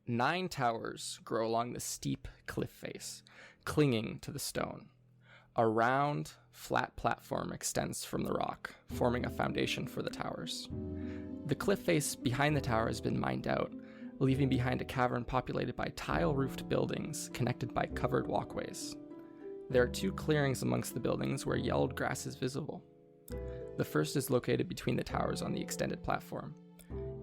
9 towers grow along the steep cliff face, clinging to the stone. A round, flat platform extends from the rock, forming a foundation for the towers. The cliff face behind the tower has been mined out, leaving behind a cavern populated by tile-roofed buildings connected by covered walkways. There are 2 clearings amongst the buildings where yellowed grass is visible. The first is located between the towers on the extended platform.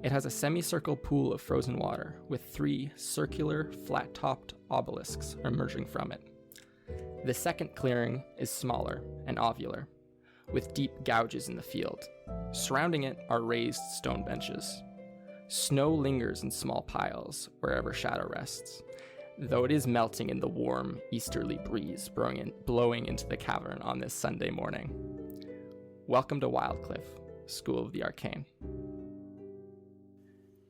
It has a semicircle pool of frozen water, with 3 circular, flat-topped obelisks emerging from it. The second clearing is smaller and ovular, with deep gouges in the field. Surrounding it are raised stone benches. Snow lingers in small piles wherever shadow rests, though it is melting in the warm, easterly breeze blowing into the cavern on this Sunday morning. Welcome to Wildcliff, School of the Arcane.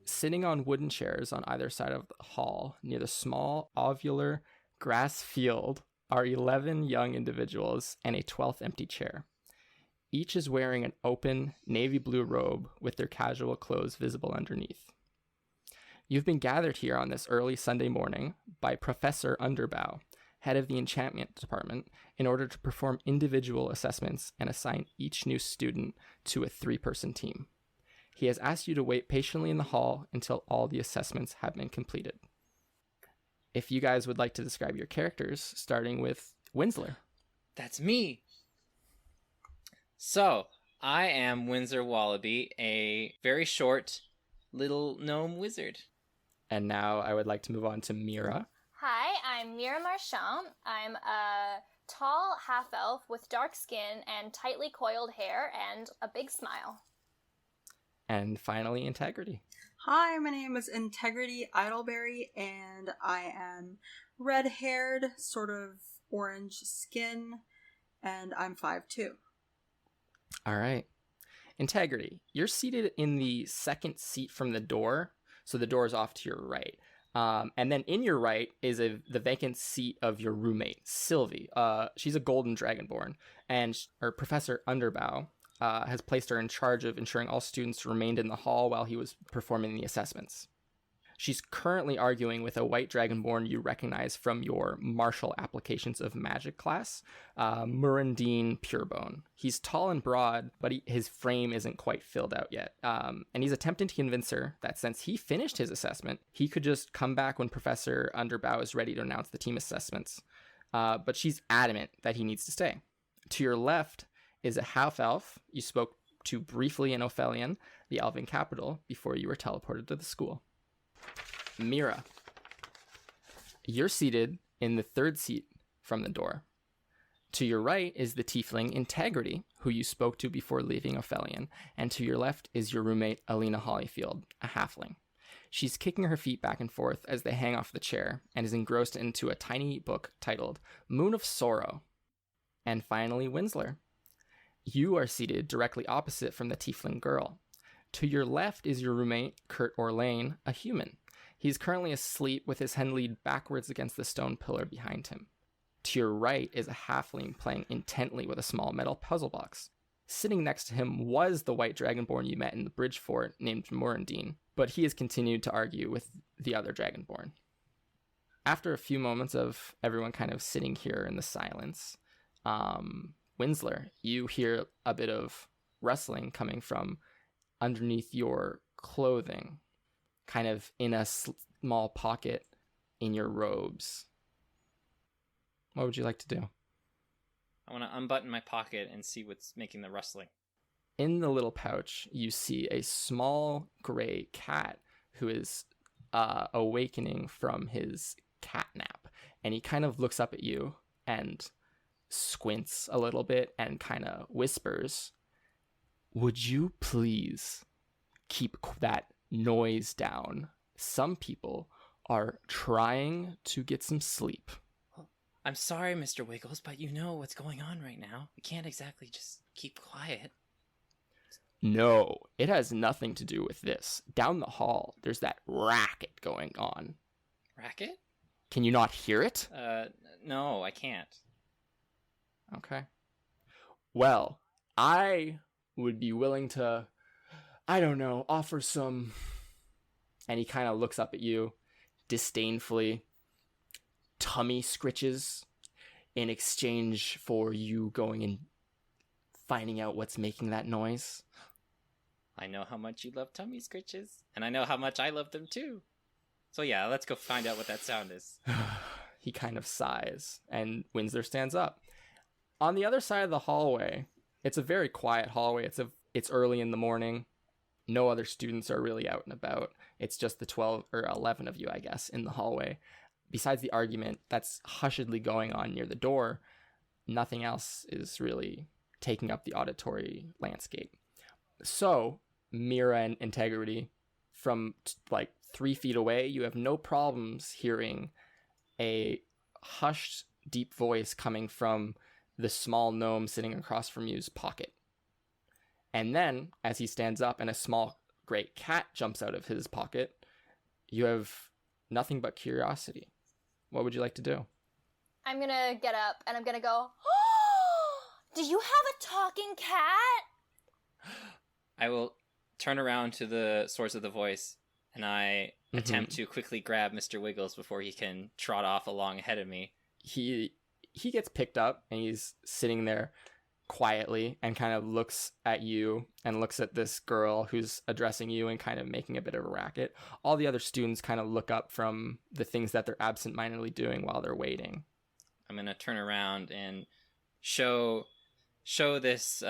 Sitting on wooden chairs on either side of the hall near the small, ovular grass field are 11 young individuals and a 12th empty chair. Each is wearing an open navy blue robe with their casual clothes visible underneath. You've been gathered here on this early Sunday morning by Professor Underbow, head of the enchantment department, in order to perform individual assessments and assign each new student to a 3-person team. He has asked you to wait patiently in the hall until all the assessments have been completed. If you guys would like to describe your characters, starting with Winsler. That's me! So, I am Winsler Wallaby, a very short little gnome wizard. And now I would like to move on to Mira. Hi, I'm Mira Marchand. I'm a tall half-elf with dark skin and tightly coiled hair and a big smile. And finally, Integrity. Hi, my name is Integrity Idleberry, and I am red-haired, sort of orange skin, and I'm 5'2". All right. Integrity, you're seated in the second seat from the door, so the door is off to your right. And then in your right is the vacant seat of your roommate, Sylvie. She's a golden dragonborn, and her Professor Underbow has placed her in charge of ensuring all students remained in the hall while he was performing the assessments. She's currently arguing with a white dragonborn you recognize from your martial applications of magic class, Murandine Purebone. He's tall and broad, but his frame isn't quite filled out yet. And he's attempting to convince her that since he finished his assessment, he could just come back when Professor Underbow is ready to announce the team assessments. But she's adamant that he needs to stay. To your left is a half-elf you spoke to briefly in Ophelion, the elven capital, before you were teleported to the school. Mira, you're seated in the third seat from the door. To your right is the tiefling Integrity, who you spoke to before leaving Ophelion, and to your left is your roommate Alina Hollyfield, a halfling. She's kicking her feet back and forth as they hang off the chair and is engrossed into a tiny book titled Moon of Sorrow. And finally, Winsler. You are seated directly opposite from the tiefling girl. To your left is your roommate, Kurt Orlane, a human. He's currently asleep with his head leaned backwards against the stone pillar behind him. To your right is a halfling playing intently with a small metal puzzle box. Sitting next to him was the white dragonborn you met in the bridge fort named Morandine, but he has continued to argue with the other dragonborn. After a few moments of everyone kind of sitting here in the silence, Winsler, you hear a bit of rustling coming from underneath your clothing, kind of in a small pocket in your robes. What would you like to do? I want to unbutton my pocket and see what's making the rustling. In the little pouch, you see a small gray cat who is awakening from his cat nap. And he kind of looks up at you and squints a little bit and kind of whispers, "Would you please keep that noise down? Some people are trying to get some sleep." I'm sorry, Mr. Wiggles, but you know what's going on right now. We can't exactly just keep quiet. No, it has nothing to do with this. Down the hall, there's that racket going on. Racket? Can you not hear it? No, I can't. Okay. Well, I would be willing to, I don't know, offer some... And he kind of looks up at you, disdainfully, tummy scritches in exchange for you going and finding out what's making that noise. I know how much you love tummy scritches, and I know how much I love them too. So yeah, let's go find out what that sound is. He kind of sighs, and Winsler stands up. On the other side of the hallway, it's a very quiet hallway. It's early in the morning. No other students are really out and about. It's just the 12 or 11 of you, I guess, in the hallway. Besides the argument that's hushedly going on near the door, nothing else is really taking up the auditory landscape. So, Mira and Integrity, from like 3 feet away, you have no problems hearing a hushed, deep voice coming from the small gnome sitting across from you's pocket. And then, as he stands up and a small great cat jumps out of his pocket, you have nothing but curiosity. What would you like to do? I'm gonna get up and I'm gonna go, oh, do you have a talking cat? I will turn around to the source of the voice, and I attempt to quickly grab Mr. Wiggles before he can trot off along ahead of me. He gets picked up, and he's sitting there quietly and kind of looks at you and looks at this girl who's addressing you and kind of making a bit of a racket. All the other students kind of look up from the things that they're absentmindedly doing while they're waiting. I'm going to turn around and show this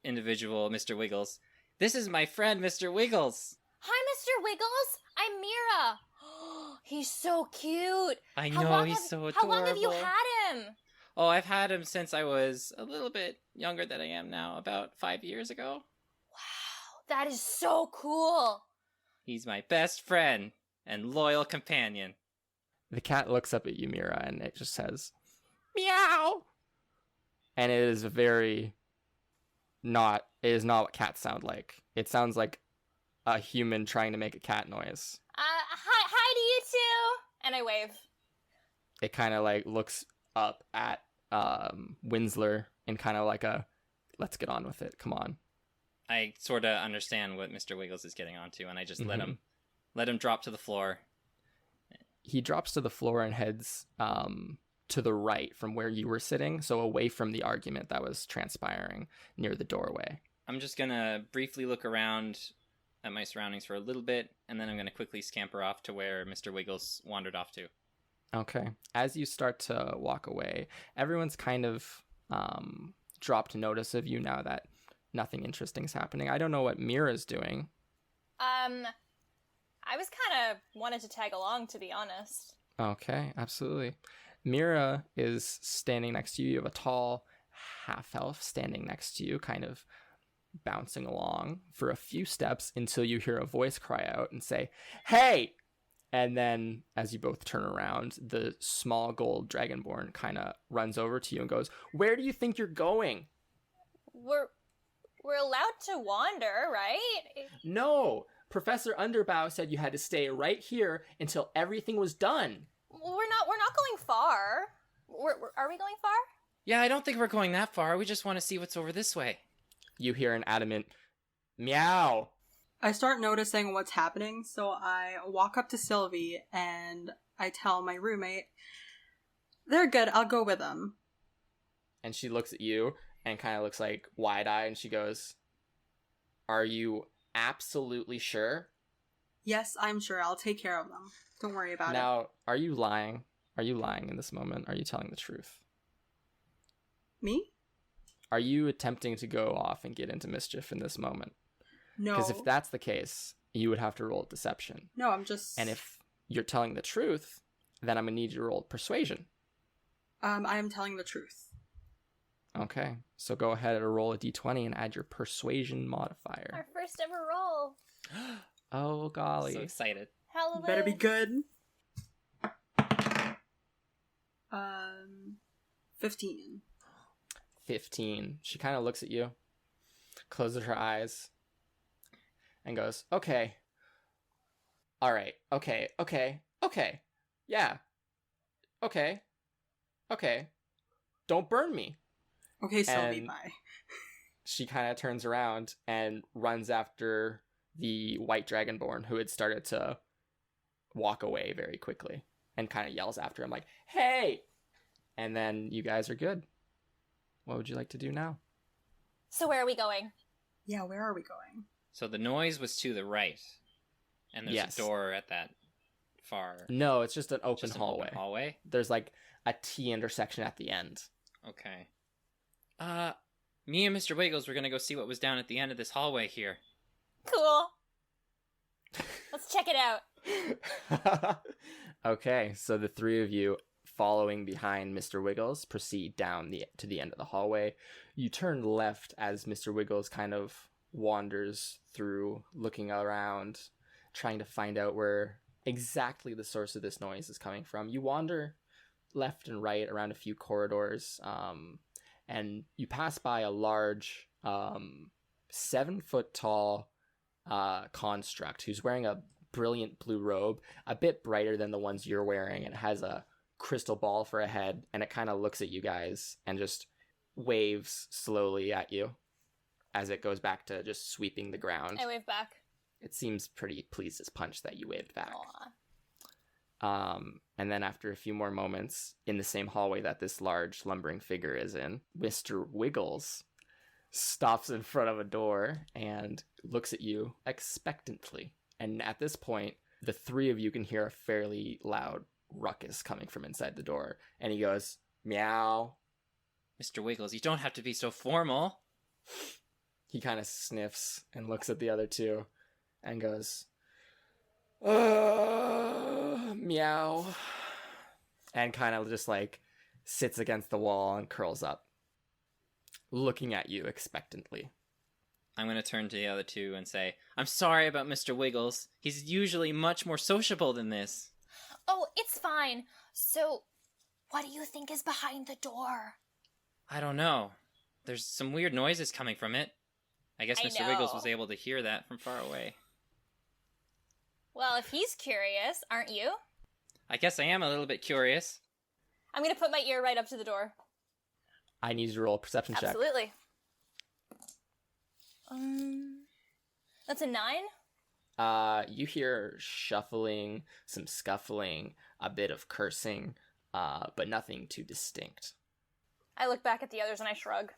individual, Mr. Wiggles. This is my friend, Mr. Wiggles. Hi, Mr. Wiggles. I'm Mira. He's so cute. I know, he's so adorable. How long have you had him? Oh, I've had him since I was a little bit younger than I am now, about 5 years ago. Wow, that is so cool. He's my best friend and loyal companion. The cat looks up at you, Mira, and it just says, meow. And it is it is not what cats sound like. It sounds like a human trying to make a cat noise. Hi to you two. And I wave. It kind of like looks up at Winsler in kind of like a, let's get on with it. Come on. I sort of understand what Mr. Wiggles is getting onto, and I just let him drop to the floor. He drops to the floor and heads to the right from where you were sitting, so away from the argument that was transpiring near the doorway. I'm just gonna briefly look around at my surroundings for a little bit, and then I'm gonna quickly scamper off to where Mr. Wiggles wandered off to. Okay. As you start to walk away, everyone's kind of dropped notice of you now that nothing interesting is happening. I don't know what Mira's doing. I was kind of wanted to tag along, to be honest. Okay, absolutely. Mira is standing next to you. You have a tall half-elf standing next to you, kind of bouncing along for a few steps until you hear a voice cry out and say, hey! And then, as you both turn around, the small gold dragonborn kind of runs over to you and goes, where do you think you're going? We're allowed to wander, right? No! Professor Underbow said you had to stay right here until everything was done. We're not going far. Are we going far? Yeah, I don't think we're going that far. We just want to see what's over this way. You hear an adamant meow. I start noticing what's happening, so I walk up to Sylvie and I tell my roommate, they're good, I'll go with them. And she looks at you and kind of looks like wide-eyed, and she goes, are you absolutely sure? Yes, I'm sure. I'll take care of them. Don't worry about it. Now, are you lying? Are you lying in this moment? Are you telling the truth? Me? Are you attempting to go off and get into mischief in this moment? No. Because if that's the case, you would have to roll deception. No, I'm just... And if you're telling the truth, then I'm going to need you to roll persuasion. I am telling the truth. Okay, so go ahead and roll a d20 and add your persuasion modifier. Our first ever roll. Oh, golly. So excited. Hallelujah. Better be good. 15. 15. She kind of looks at you, closes her eyes, and goes, okay. All right. Okay. Yeah. Okay. Don't burn me. Okay, Sylvie, And bye. She kind of turns around and runs after the white dragonborn who had started to walk away very quickly and kind of yells after him like, "Hey!" And then you guys are good. What would you like to do now? So where are we going? Yeah, where are we going? So the noise was to the right, and there's Yes. a door at that far. No, it's just an open Just an hallway. open hallway. There's like a T intersection at the end. Okay. Me and Mr. Wiggles were gonna go see what was down at the end of this hallway here. Cool. Let's check it out. Okay, so the three of you, following behind Mr. Wiggles, proceed down to the end of the hallway. You turn left as Mr. Wiggles kind of wanders through, looking around, trying to find out where exactly the source of this noise is coming from. You wander left and right around a few corridors, and you pass by a large 7-foot tall construct who's wearing a brilliant blue robe, a bit brighter than the ones you're wearing, and has a crystal ball for a head, and it kind of looks at you guys and just waves slowly at you as it goes back to just sweeping the ground. I wave back. It seems pretty pleased as punch that you waved back. Aw. And then after a few more moments, in the same hallway that this large lumbering figure is in, Mr. Wiggles stops in front of a door and looks at you expectantly. And at this point, the three of you can hear a fairly loud ruckus coming from inside the door. And he goes, "Meow." Mr. Wiggles, you don't have to be so formal. He kind of sniffs and looks at the other two and goes, meow. And kind of just like sits against the wall and curls up, looking at you expectantly. I'm going to turn to the other two and say, I'm sorry about Mr. Wiggles. He's usually much more sociable than this. Oh, it's fine. So, what do you think is behind the door? I don't know. There's some weird noises coming from it. I guess I Mr. Wiggles know. was able to hear that from far away. Well, if he's curious, aren't you? I guess I am a little bit curious. I'm gonna put my ear right up to the door. I need you to roll a perception check. Absolutely. That's a 9? You hear shuffling, some scuffling, a bit of cursing, but nothing too distinct. I look back at the others and I shrug.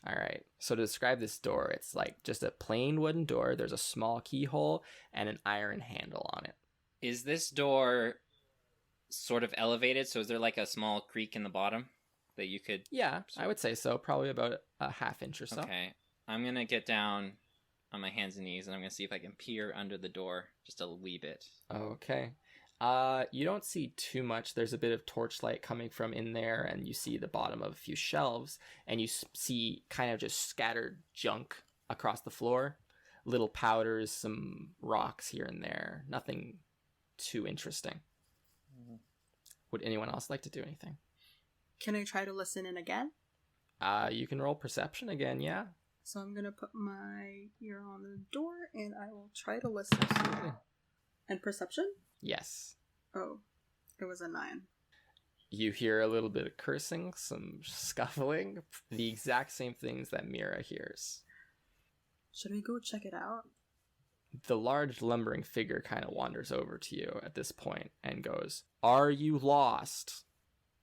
All right. So to describe this door, it's like just a plain wooden door. There's a small keyhole and an iron handle on it. Is this door sort of elevated? So is there like a small creak in the bottom that you could... Yeah, I would say so. Probably about a half inch or so. Okay. I'm going to get down on my hands and knees and I'm going to see if I can peer under the door just a wee bit. Okay. You don't see too much. There's a bit of torchlight coming from in there, and you see the bottom of a few shelves, and you see kind of just scattered junk across the floor. Little powders, some rocks here and there. Nothing too interesting. Would anyone else like to do anything? Can I try to listen in again? You can roll perception again, yeah. So I'm gonna put my ear on the door and I will try to listen. Absolutely. And perception? Yes. Oh, it was a 9. You hear a little bit of cursing, some scuffling, the exact same things that Mira hears. Should we go check it out? The large lumbering figure kind of wanders over to you at this point and goes, "Are you lost?"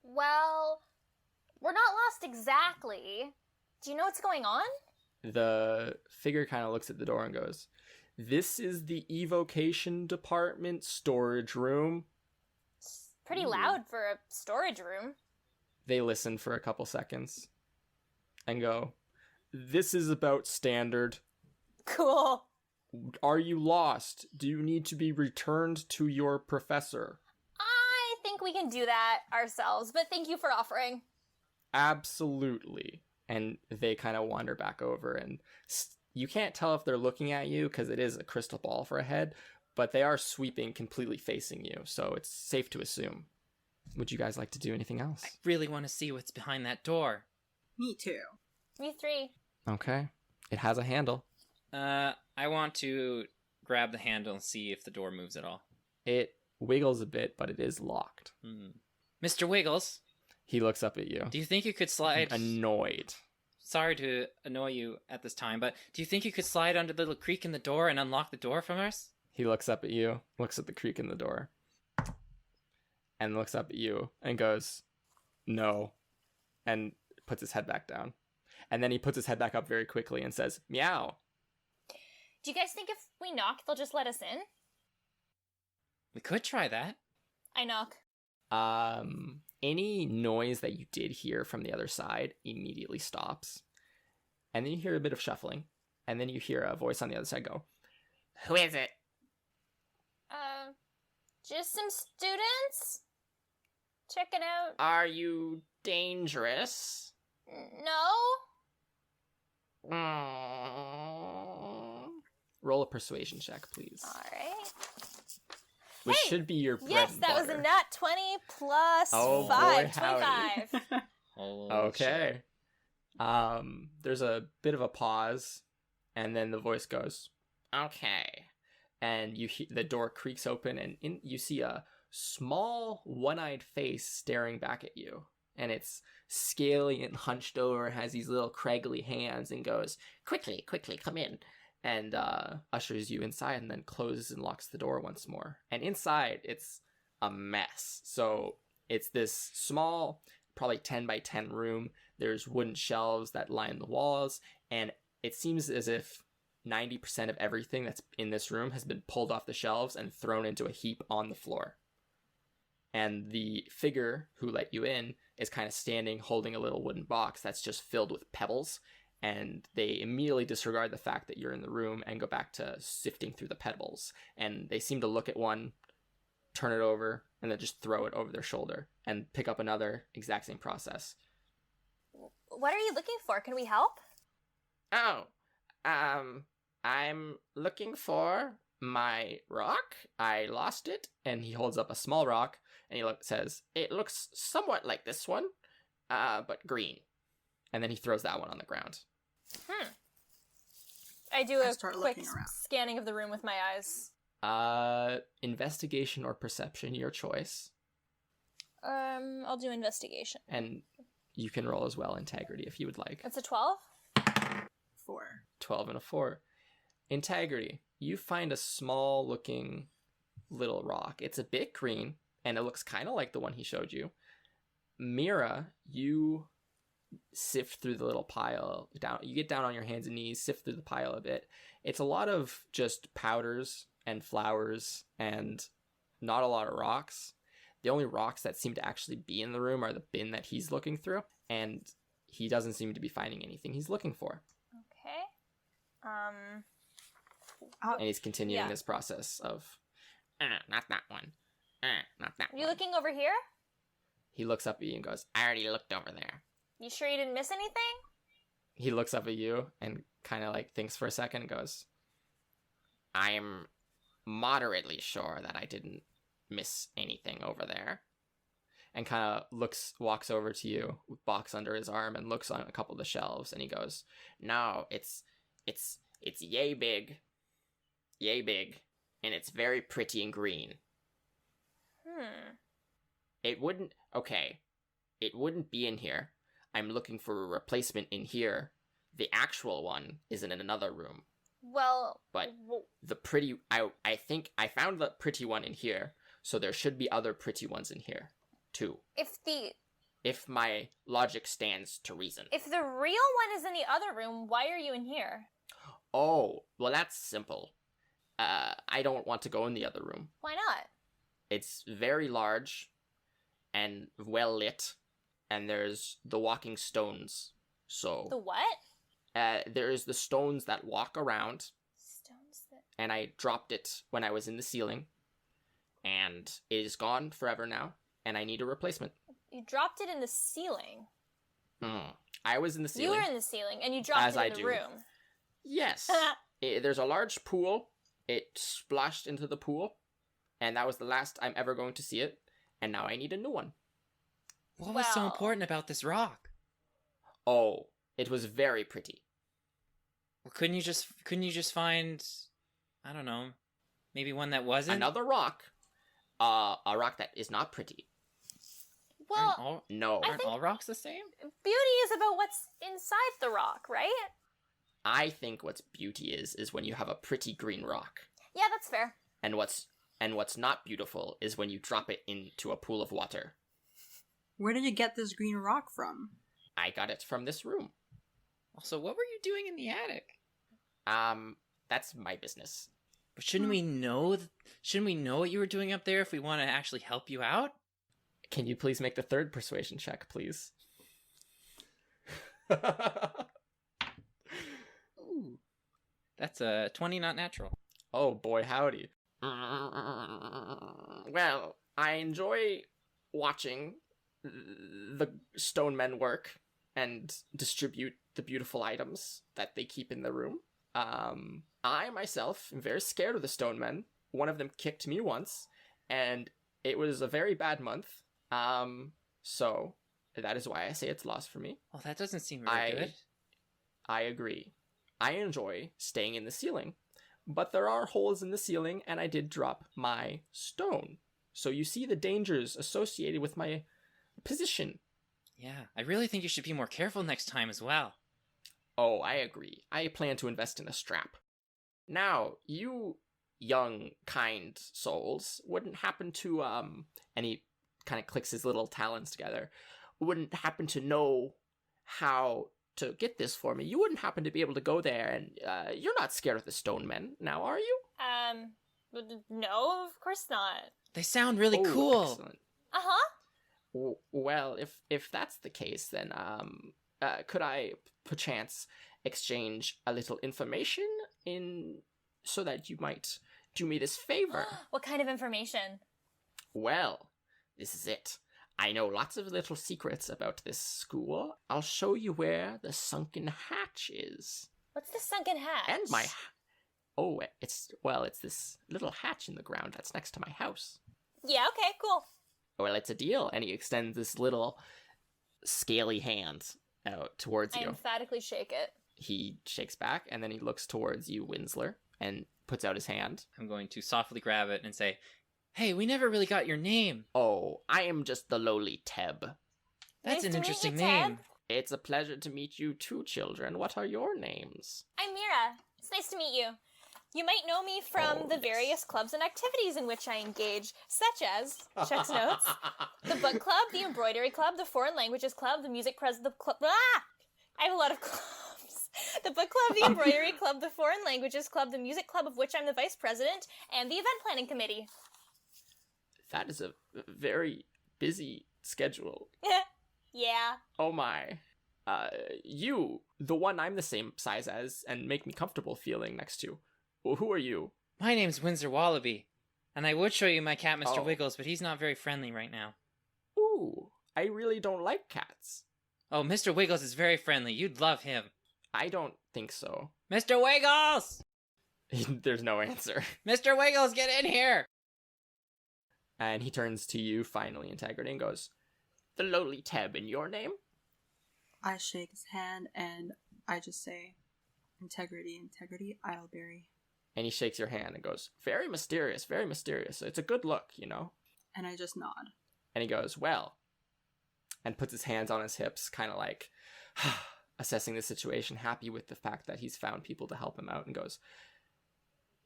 Well, we're not lost exactly. Do you know what's going on? The figure kind of looks at the door and goes, "This is the evocation department storage room." It's pretty loud for a storage room. They listen for a couple seconds and go, "This is about standard. Cool. Are you lost? Do you need to be returned to your professor?" I think we can do that ourselves, but thank you for offering. Absolutely. And they kind of wander back over, and you can't tell if they're looking at you because it is a crystal ball for a head, but they are sweeping completely facing you, so it's safe to assume. Would you guys like to do anything else? I really want to see what's behind that door. Me too. Me 3. Okay. It has a handle. I want to grab the handle and see if the door moves at all. It wiggles a bit, but it is locked. Mr. Wiggles, He looks up at you, do you think you could slide... annoyed. Sorry to annoy you at this time, but do you think you could slide under the little creak in the door and unlock the door from us? He looks up at you, looks at the creak in the door, and looks up at you and goes, no, and puts his head back down. And then he puts his head back up very quickly and says, meow. Do you guys think if we knock, they'll just let us in? We could try that. I knock. Any noise that you did hear from the other side immediately stops. And then you hear a bit of shuffling. And then you hear a voice on the other side go, who is it? Just some students? Checking out. Are you dangerous? No? Roll a persuasion check, please. Alright. Which Hey, should be your bread Yes, and that was a butter. nat 20 plus Oh, 5. boy, howdy. 25. Okay. There's a bit of a pause, and then the voice goes, okay. And the door creaks open, and you see a small, one-eyed face staring back at you. And it's scaly and hunched over, has these little craggly hands, and goes, quickly, come in. And ushers you inside, and then closes and locks the door once more. And inside, it's a mess. So it's this small, probably 10 by 10 room. There's wooden shelves that line the walls, and it seems as if 90% of everything that's in this room has been pulled off the shelves and thrown into a heap on the floor. And the figure who let you in is kind of standing holding a little wooden box that's just filled with pebbles, and they immediately disregard the fact that you're in the room and go back to sifting through the pebbles. And they seem to look at one, turn it over, and then just throw it over their shoulder and pick up another, exact same process. What are you looking for? Can we help? Oh, I'm looking for my rock. I lost it. And he holds up a small rock, and he says, it looks somewhat like this one, but green. And then he throws that one on the ground. I do a start quick looking around. scanning of the room with my eyes. Investigation or perception, your choice. I'll do investigation. And you can roll as well integrity if you would like. That's a 12? 4. 12 and a 4. Integrity. You find a small looking little rock. It's a bit green, and it looks kind of like the one he showed you. Mira, you sift through the little pile down. You get down on your hands and knees, sift through the pile a bit. It's a lot of just powders and flowers and not a lot of rocks. The only rocks that seem to actually be in the room are the bin that he's looking through, and he doesn't seem to be finding anything he's looking for. Okay. And he's continuing Yeah. this process of, not that one. Not that Are you one. looking over here? He looks up at you and goes, I already looked over there. You sure you didn't miss anything? He looks up at you and kind of like thinks for a second and goes, I'm moderately sure that I didn't miss anything over there. And kind of walks over to you with box under his arm and looks on a couple of the shelves, and he goes, no, it's yay big, and it's very pretty and green. It wouldn't be in here. I'm looking for a replacement in here. The actual one is in another room. Well, But the pretty, I think I found the pretty one in here, so there should be other pretty ones in here, too. If my logic stands to reason. if the real one is in the other room, why are you in here? Oh, well that's simple. I don't want to go in the other room. Why not? It's very large and well lit, and there's the walking stones. So The what? there's the stones that walk around, Stones that... and I dropped it when I was in the ceiling, and it is gone forever now, and I need a replacement. You dropped it in the ceiling. I was in the ceiling. You were in the ceiling, and you dropped As it in I the do. room. Yes. There's a large pool. It splashed into the pool, and that was the last I'm ever going to see it, and now I need a new one. What was so Well- important about this rock? Oh, it was very pretty. Well, couldn't you just find, I don't know, maybe one that wasn't? Another rock. A rock that is not pretty. Well, No. Aren't all rocks the same? beauty is about what's inside the rock, right? I think what's beauty is when you have a pretty green rock. Yeah, that's fair. And what's not beautiful is when you drop it into a pool of water. Where did you get this green rock from? I got it from this room. Also, what were you doing in the attic? That's my business. But shouldn't we know? Shouldn't we know what you were doing up there if we want to actually help you out? Can you please make the third persuasion check, please? Ooh, that's a 20, not natural. Oh boy, howdy. Well, I enjoy watching the stone men work and distribute the beautiful items that they keep in the room. I myself am very scared of the stone men. One of them kicked me once, and it was a very bad month. So that is why I say it's lost for me. Well, that doesn't seem very good. I agree. I enjoy staying in the ceiling, but there are holes in the ceiling, and I did drop my stone. So you see the dangers associated with my position. Yeah, I really think you should be more careful next time as well. Oh, I agree. I plan to invest in a strap. Now, you young, kind souls wouldn't happen to, and he kind of clicks his little talons together, wouldn't happen to know how to get this for me. You wouldn't happen to be able to go there, and you're not scared of the stone men now, are you? No, of course not. They sound really cool. Excellent. Uh-huh. Well, if that's the case, then could I perchance exchange a little information so that you might do me this favor? What kind of information? Well, this is it. I know lots of little secrets about this school. I'll show you where the sunken hatch is. What's the sunken hatch? And it's this little hatch in the ground that's next to my house. Yeah, okay, cool. Well, it's a deal. And he extends this little scaly hand out towards you. I emphatically shake it. He shakes back, and then he looks towards you, Winsler, and puts out his hand. I'm going to softly grab it and say, "Hey, we never really got your name." Oh, I am just the lowly Teb. That's Nice an to meet interesting you, name. Ted. It's a pleasure to meet you too, children. What are your names? I'm Mira. It's nice to meet you. You might know me from the various clubs and activities in which I engage, such as, checks notes, the book club, the embroidery club, the foreign languages club, the music the club. I have a lot of clubs. The book club, the embroidery club, the foreign languages club, the music club of which I'm the vice president, and the event planning committee. That is a very busy schedule. Yeah. Oh my. You, the one I'm the same size as and make me comfortable feeling next to. Well, who are you? My name's Winsler Wallaby, and I would show you my cat, Mr. Oh. Wiggles, but he's not very friendly right now. Ooh, I really don't like cats. Oh, Mr. Wiggles is very friendly. You'd love him. I don't think so. Mr. Wiggles! There's no answer. Mr. Wiggles, get in here! And he turns to you, finally, Integrity, and goes, "The lowly Teb in your name?" I shake his hand and I just say, Integrity, Idleberry. And he shakes your hand and goes, very mysterious, very mysterious. It's a good look, you know? And I just nod. And he goes, well, and puts his hands on his hips, kind of like assessing the situation, happy with the fact that he's found people to help him out, and goes,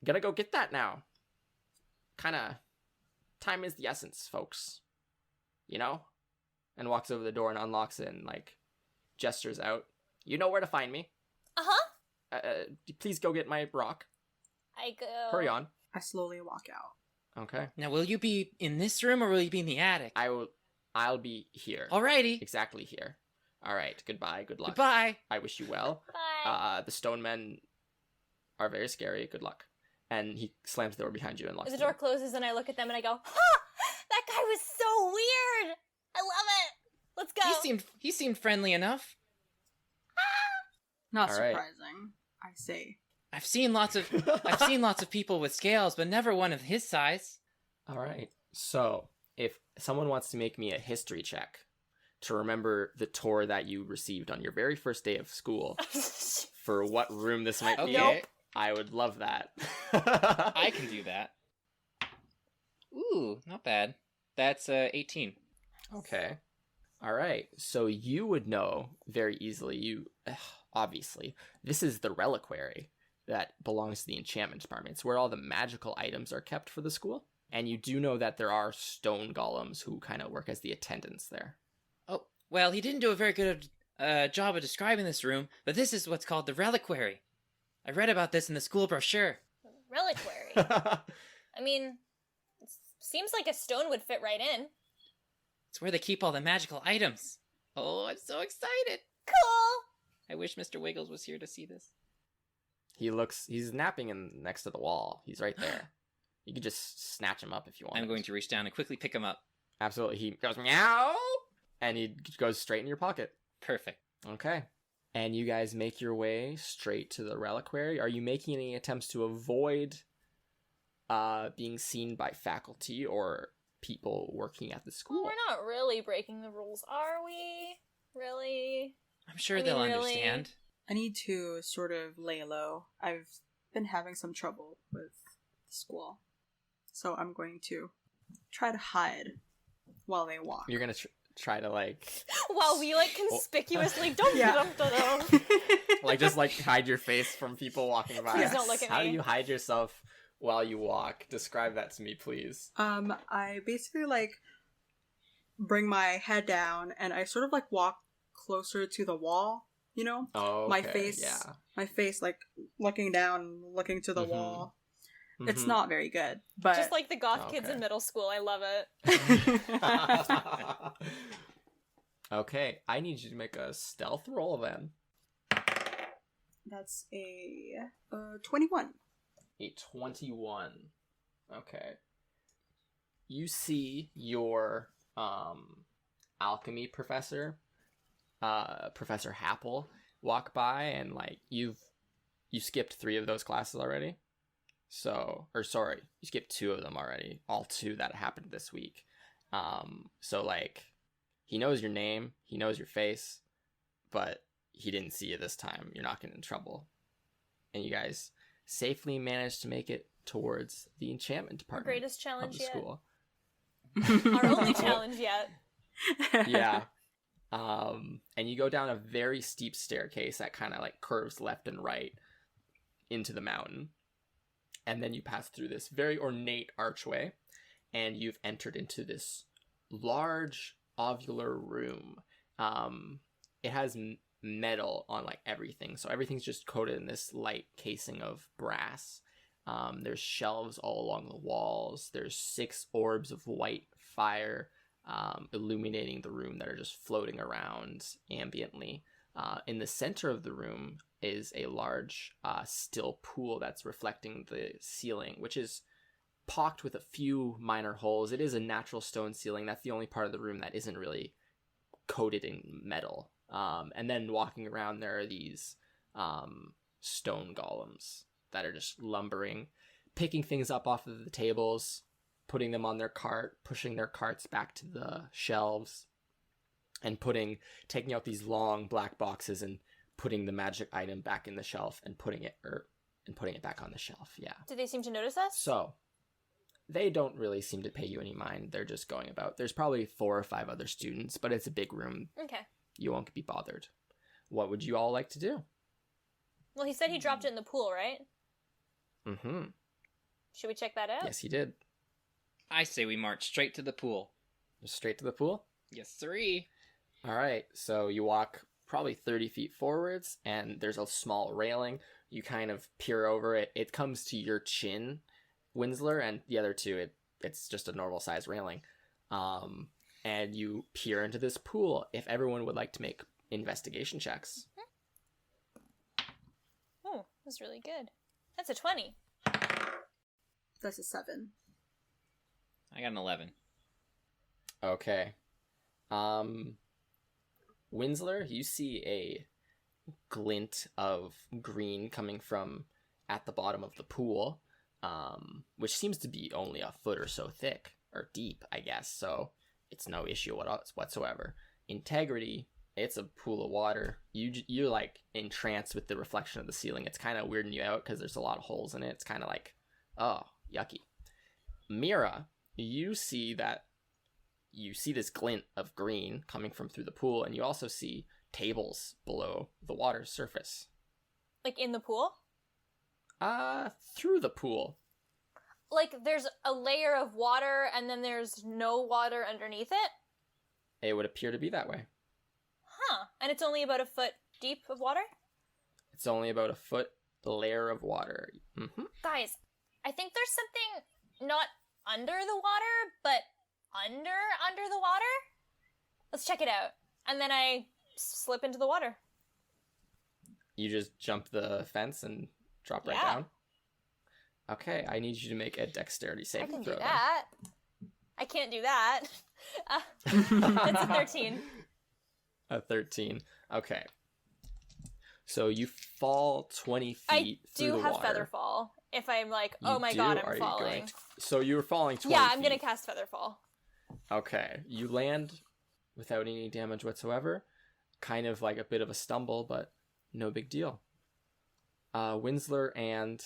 "Gonna go get that now. Kind of, time is the essence, folks. You know?" And walks over the door and unlocks it and, like, gestures out. "You know where to find me. Uh-huh. Please go get my rock. I go... Hurry on." I slowly walk out. Okay. Now, will you be in this room or will you be in the attic? I'll be here. Alrighty. Exactly here. All right. Goodbye. Good luck. Goodbye. I wish you well. Bye. The stone men are very scary. Good luck. And he slams the door behind you and locks The door closes and I look at them and I go, that guy was so weird! I love it! Let's go! He seemed friendly enough. Not All right. surprising, I say. I've seen lots of people with scales, but never one of his size. All right. So, if someone wants to make me a history check to remember the tour that you received on your very first day of school for what room this might be, Okay. I would love that. I can do that. Ooh, not bad. That's 18. Okay. All right. So you would know very easily. Obviously, this is the reliquary. that belongs to the enchantment department. It's where all the magical items are kept for the school. And you do know that there are stone golems who kind of work as the attendants there. Oh, well, he didn't do a very good job of describing this room, but this is what's called the reliquary. I read about this in the school brochure. Reliquary. I mean, it seems like a stone would fit right in. It's where they keep all the magical items. Oh, I'm so excited. Cool! I wish Mr. Wiggles was here to see this. He's napping next to the wall. He's right there. You could just snatch him up if you want. I'm going to reach down and quickly pick him up. Absolutely. He goes, meow! And he goes straight in your pocket. Perfect. Okay. And you guys make your way straight to the reliquary. Are you making any attempts to avoid being seen by faculty or people working at the school? Well, we're not really breaking the rules, are we? Really? I'm sure they'll understand. I need to sort of lay low. I've been having some trouble with the school. So I'm going to try to hide while they walk. You're going to try to, like... While we, like, conspicuously... Yeah. Like, just, like, hide your face from people walking by. Please don't look at How me. do you hide yourself while you walk? Describe that to me, please. I basically, like, bring my head down and I sort of, like, walk closer to the wall, you know? Oh, okay. My face, like, looking down, looking to the Mhm. wall. Mhm. It's not very good, but... Just like the goth kids Okay. in middle school. I love it. Okay, I need you to make a stealth roll then. That's a 21. A 21. Okay. You see your alchemy professor, Professor Happel, walk by, and like you skipped 3 of those classes already. So, or sorry, you skipped 2 of them already. All 2 that happened this week. So like he knows your name, he knows your face, but he didn't see you this time. You're not getting in trouble. And you guys safely managed to make it towards the enchantment Our department greatest of challenge the yet. school. Our only challenge yet. Yeah. And you go down a very steep staircase that kind of like curves left and right into the mountain. And then you pass through this very ornate archway, and you've entered into this large ovular room. It has metal on like everything, so everything's just coated in this light casing of brass. There's shelves all along the walls. There's 6 orbs of white fire illuminating the room that are just floating around ambiently. In the center of the room is a large still pool that's reflecting the ceiling, which is pocked with a few minor holes. It is a natural stone ceiling. That's the only part of the room that isn't really coated in metal. And then walking around, there are these stone golems that are just lumbering, picking things up off of the tables, putting them on their cart, pushing their carts back to the shelves, and taking out these long black boxes and putting the magic item back in the shelf and putting it back on the shelf. Yeah. Do they seem to notice us? So they don't really seem to pay you any mind. They're just going about. There's probably 4 or 5 other students, but it's a big room. Okay. You won't be bothered. What would you all like to do? Well, he said he dropped it in the pool, right? Mm-hmm. Should we check that out? Yes, he did. I say we march straight to the pool. Just straight to the pool? Yes, sirree. All right. So you walk probably 30 feet forwards, and there's a small railing. You kind of peer over it. It comes to your chin, Winsler, and the other 2, it's just a normal size railing. And you peer into this pool. If everyone would like to make investigation checks. Oh, that's really good. That's a 20. That's a 7. I got an 11. Okay. Winsler, you see a glint of green coming from at the bottom of the pool, which seems to be only a foot or so thick, or deep, I guess, so it's no issue whatsoever. Integrity, it's a pool of water. You're like entranced with the reflection of the ceiling. It's kind of weirding you out because there's a lot of holes in it. It's kind of like, oh, yucky. Mira, you see this glint of green coming from through the pool, and you also see tables below the water's surface. Like in the pool? Through the pool. Like, there's a layer of water, and then there's no water underneath it? It would appear to be that way. Huh. And it's only about a foot deep of water? It's only about a foot layer of water. Mm-hmm. Guys, I think there's something not under the water, but under the water? Let's check it out. And then I slip into the water. You just jump the fence and drop right Yeah. down? Okay, I need you to make a dexterity I saving can throw. do that. I can't do that. It's a 13. A 13. Okay. So you fall 20 feet I through do the have water. Featherfall. If I'm like, oh You my do? god, Are I'm you falling. going to- So you're falling 20 Yeah, I'm feet. gonna cast Featherfall. Okay. You land without any damage whatsoever. Kind of like a bit of a stumble, but no big deal. Winsler and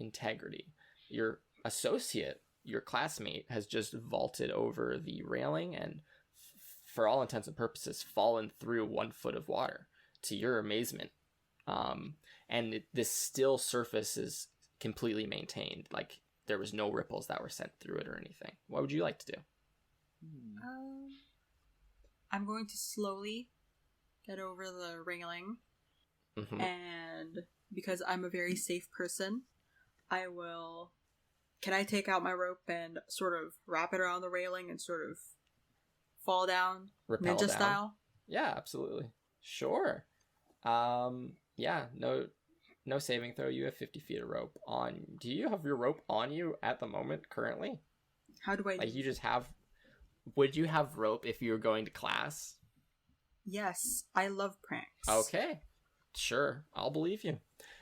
Integrity. Your associate, your classmate, has just vaulted over the railing and, for all intents and purposes, fallen through 1 foot of water, to your amazement. This still surface is completely maintained. Like, there was no ripples that were sent through it or anything. What would you like to do? I'm going to slowly get over the railing, Mm-hmm. and because I'm a very safe person, I will... Can I take out my rope and sort of wrap it around the railing and sort of fall down, Rappel ninja down? style? Yeah, absolutely. Sure. Yeah, no saving throw. You have 50 feet of rope on. Do you have your rope on you at the moment currently? How do I Like, do? you just have... Would you have rope if you were going to class? Yes, I love pranks. Okay. Sure, I'll believe you.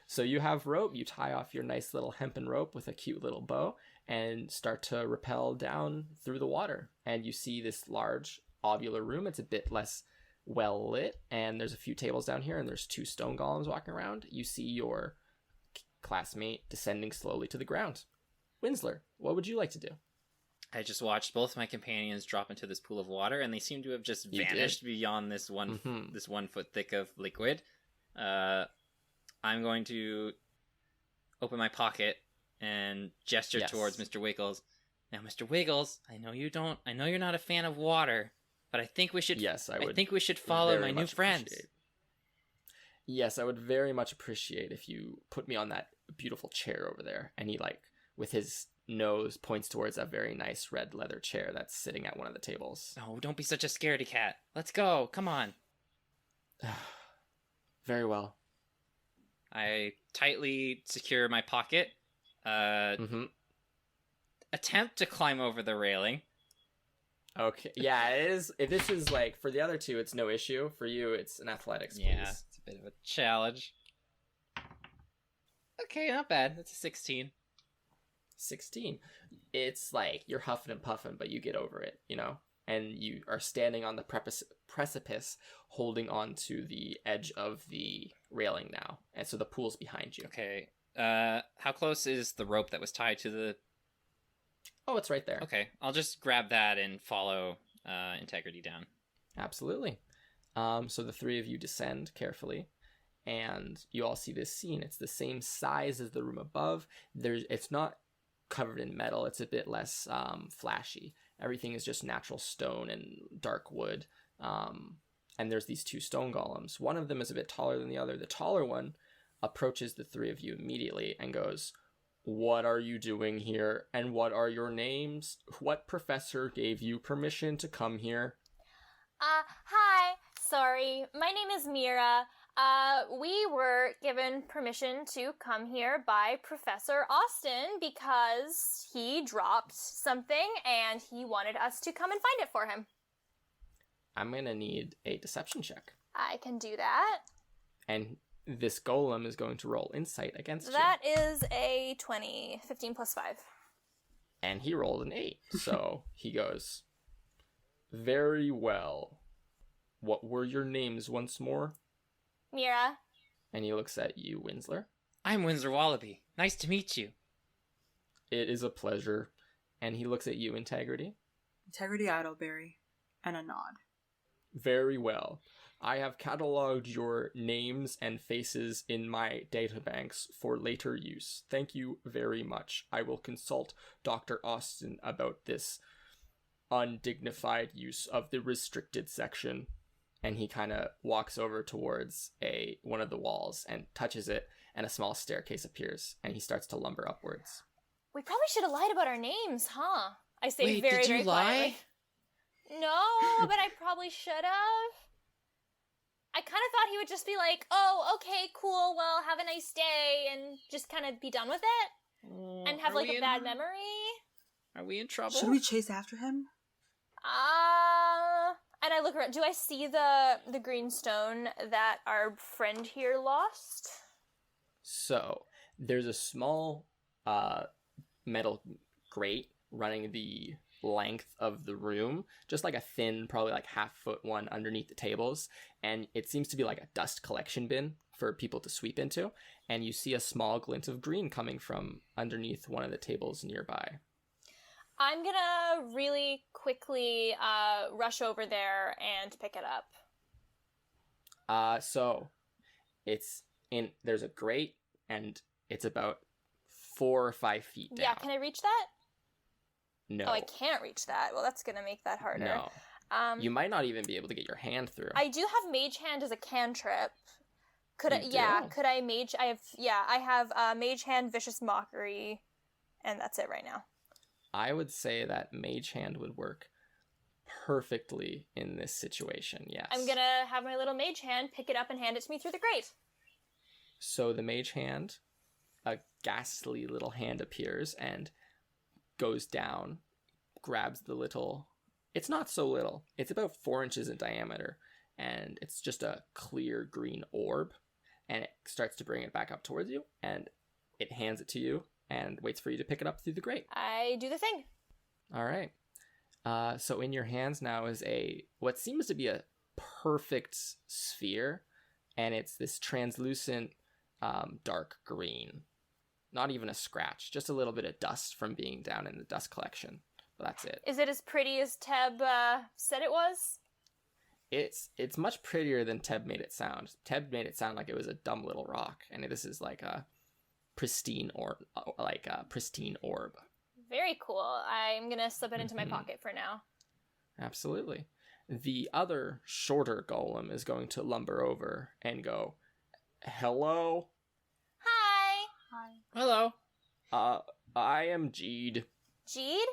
So you have rope, you tie off your nice little hempen rope with a cute little bow, and start to rappel down through the water. And you see this large ovular room. It's a bit less well lit, and there's a few tables down here, and there's 2 stone golems walking around. You see your classmate descending slowly to the ground. Winsler, what would you like to do? I just watched both my companions drop into this pool of water, and they seem to have just You did. vanished beyond this one Mhm. this 1 foot thick of liquid. I'm going to open my pocket and gesture Yes. towards Mr. Wiggles. Now, Mr. Wiggles, I know you're not a fan of water, but I think we should. Yes, I would. I think we should follow very my new much friends. appreciate- Yes, I would very much appreciate if you put me on that beautiful chair over there. And he, like, with his nose, points towards that very nice red leather chair that's sitting at one of the tables. Oh, don't be such a scaredy cat. Let's go. Come on. Very well. I tightly secure my pocket. Mm-hmm. Attempt to climb over the railing. Okay. Yeah, it is. If this is like for the other two, it's no issue. For you, it's an athletics, please. Yeah, it's a bit of a challenge. Okay, not bad. That's a 16. 16. It's like you're huffing and puffing, but you get over it, you know? And you are standing on the precipice, holding on to the edge of the railing now. And so the pool's behind you. Okay. How close is the rope that was tied to the... Oh, it's right there. Okay, I'll just grab that and follow Integrity down. Absolutely. So the 3 of you descend carefully, and you all see this scene. It's the same size as the room above. It's not covered in metal. It's a bit less flashy. Everything is just natural stone and dark wood. And there's these 2 stone golems. One of them is a bit taller than the other. The taller one approaches the 3 of you immediately and goes, "What are you doing here? And what are your names? What professor gave you permission to come here?" Hi. Sorry. My name is Mira. We were given permission to come here by Professor Austin because he dropped something and he wanted us to come and find it for him. I'm going to need a deception check. I can do that. And this golem is going to roll insight against That is a 20. 15 plus 5. you. And he rolled an 8. So he goes, "Very well. What were your names once more?" Mira. And he looks at you, Winsler. I'm Winsler Wallaby. Nice to meet you. "It is a pleasure." And he looks at you, Integrity. Integrity Idleberry, and a nod. "Very well. I have cataloged your names and faces in my databanks for later use. Thank you very much. I will consult Dr. Austin about this undignified use of the restricted section. And he kind of walks over towards one of the walls and touches it, and a small staircase appears, and he starts to lumber upwards. We probably should have lied about our names, huh? I say Wait, very, did you very lie? quietly. No, but I probably should have. I kind of thought he would just be like, oh, okay, cool, well, have a nice day, and just kind of be done with it. And have, like, a bad memory. Are we in trouble? Should we chase after him? And I look around. Do I see the green stone that our friend here lost? So, there's a small metal grate running the length of the room, just like a thin, probably like half-foot one underneath the tables, and it seems to be like a dust collection bin for people to sweep into, and you see a small glint of green coming from underneath one of the tables nearby. I'm gonna really quickly rush over there and pick it up. So there's a grate, and it's about 4 or 5 feet down. Yeah, can I reach that? No. Oh, I can't reach that. Well, that's gonna make that harder. No. You might not even be able to get your hand through. I do have Mage Hand as a cantrip. Could I? You Yeah. do? Could I mage? I have Mage Hand, Vicious Mockery, and that's it right now. I would say that Mage Hand would work perfectly in this situation, yes. I'm gonna have my little Mage Hand pick it up and hand it to me through the grate. So the Mage Hand, a ghastly little hand appears and goes down, grabs the little... It's not so little. It's about 4 inches in diameter, and it's just a clear green orb, and it starts to bring it back up towards you, and it hands it to you, and waits for you to pick it up through the grate. I do the thing. All right. So in your hands now is what seems to be a perfect sphere, and it's this translucent dark green. Not even a scratch, just a little bit of dust from being down in the dust collection. But that's it. Is it as pretty as Teb said it was? It's much prettier than Teb made it sound. Teb made it sound like it was a dumb little rock, and this is like a pristine orb, Very cool. I'm gonna slip it into my pocket for now. Absolutely. The other shorter golem is going to lumber over and go, "Hello? Hi. Hi. Hello. I am Jeed. Jeed?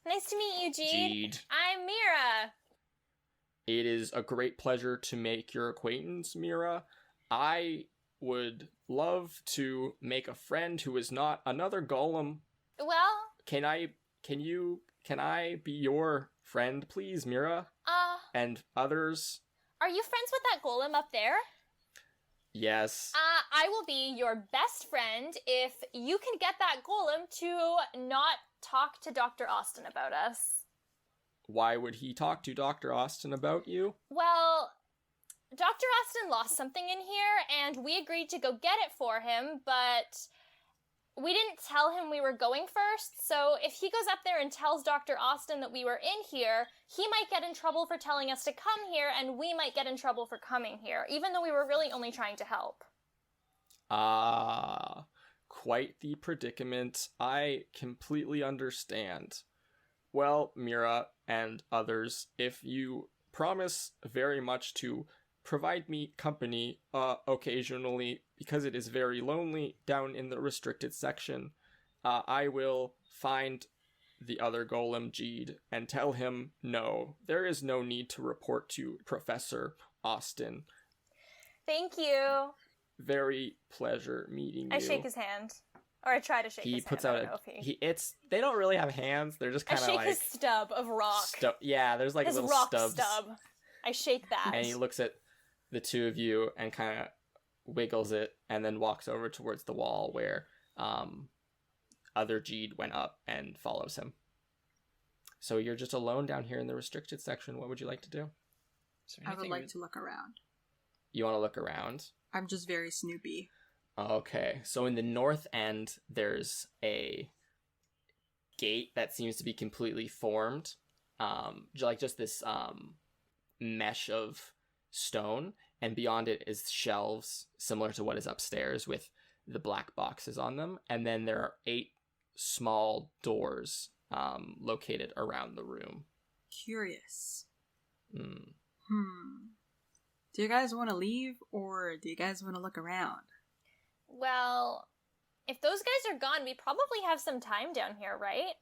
Nice to meet you, Jeed. Jeed. I'm Mira. It is a great pleasure to make your acquaintance, Mira. I would love to make a friend who is not another golem. Well, Can I be your friend, please, Mira? And others? Are you friends with that golem up there? Yes. I will be your best friend if you can get that golem to not talk to Dr. Austin about us. Why would he talk to Dr. Austin about you? Well, Dr. Austin lost something in here, and we agreed to go get it for him, but we didn't tell him we were going first, so if he goes up there and tells Dr. Austin that we were in here, he might get in trouble for telling us to come here, and we might get in trouble for coming here, even though we were really only trying to help. Quite the predicament. I completely understand. Well, Mira and others, if you promise very much to provide me company occasionally, because it is very lonely down in the restricted section, I will find the other golem, Jeed, and tell him no, there is no need to report to Professor Austin. Thank you. Very pleasure meeting you. I shake his hand. Or I try to shake his hand. He puts I out don't know if he... they don't really have hands, they're just I kind of shake like... his stub of rock. Yeah, there's like his little rock stubs. stub. I shake that. And he looks at the two of you and kind of wiggles it and then walks over towards the wall where other Jeed went up and follows him. So you're just alone down here in the restricted section. What would you like to do? I would like to look around. You want to look around? I'm just very snoopy. Okay, so in the north end, there's a gate that seems to be completely formed. Like just this mesh of stone, and beyond it is shelves similar to what is upstairs with the black boxes on them. And then there are 8 small doors located around the room. Curious. Mm. Do you guys want to leave, or do you guys want to look around? Well, if those guys are gone, we probably have some time down here, right?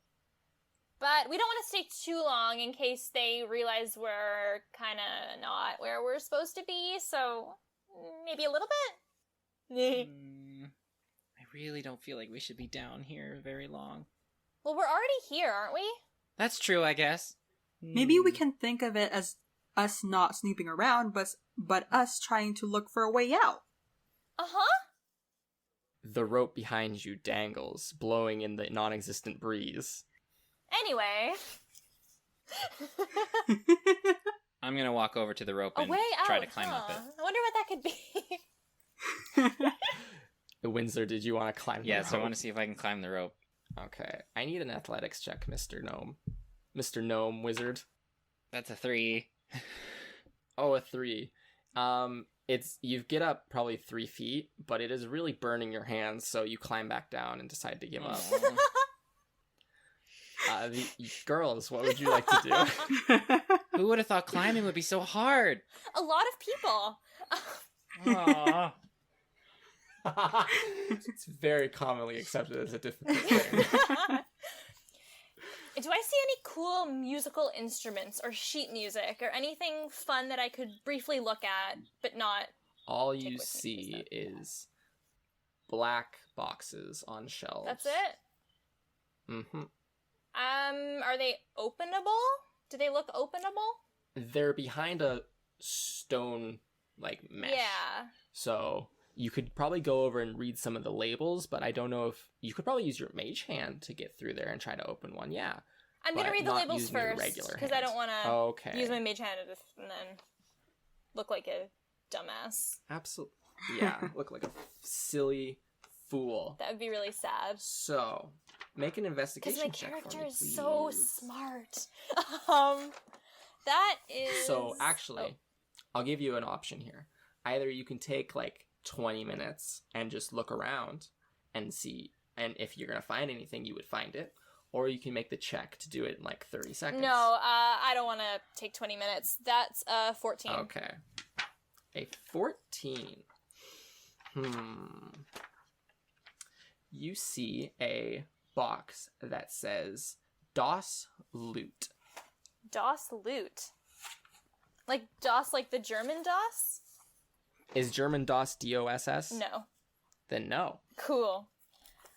But we don't want to stay too long in case they realize we're kind of not where we're supposed to be, so maybe a little bit? I really don't feel like we should be down here very long. Well, we're already here, aren't we? That's true, I guess. Maybe we can think of it as us not snooping around, but us trying to look for a way out. Uh-huh. The rope behind you dangles, blowing in the non-existent breeze. Anyway. I'm gonna walk over to the rope A and way out, try to climb up it. I wonder what that could be. Winsler, did you want to climb the Yes, rope? I want to see if I can climb the rope. Okay. I need an athletics check, Mr. Gnome. Mr. Gnome Wizard. That's a 3. Oh, a 3. You get up probably 3 feet, but it is really burning your hands, so you climb back down and decide to give up. Girls, what would you like to do? Who would have thought climbing would be so hard? A lot of people. Aww. It's very commonly accepted as a difficult thing. Do I see any cool musical instruments or sheet music or anything fun that I could briefly look at, but not... All Take you with me, see is black boxes on shelves. That's it? Mm-hmm. Are they openable? Do they look openable? They're behind a stone, mesh. Yeah. So you could probably go over and read some of the labels, but I don't know if... You could probably use your mage hand to get through there and try to open one, yeah. I'm going to But read the not labels using your first, regular because I hand. don't want to Okay. use my mage hand and then look like a dumbass. Absolutely. Yeah, look like a silly fool. That would be really sad. So, make an investigation Because my check for character me, is so please. smart. That is... So, actually, I'll give you an option here. Either you can take, 20 minutes and just look around and see, and if you're going to find anything, you would find it. Or you can make the check to do it in, 30 seconds. No, I don't want to take 20 minutes. That's 14. Okay. A 14. You see a box that says DOS Loot. DOS loot. Like DOS, like the German DOS? Is German DOS DOSS? No. Then no. Cool.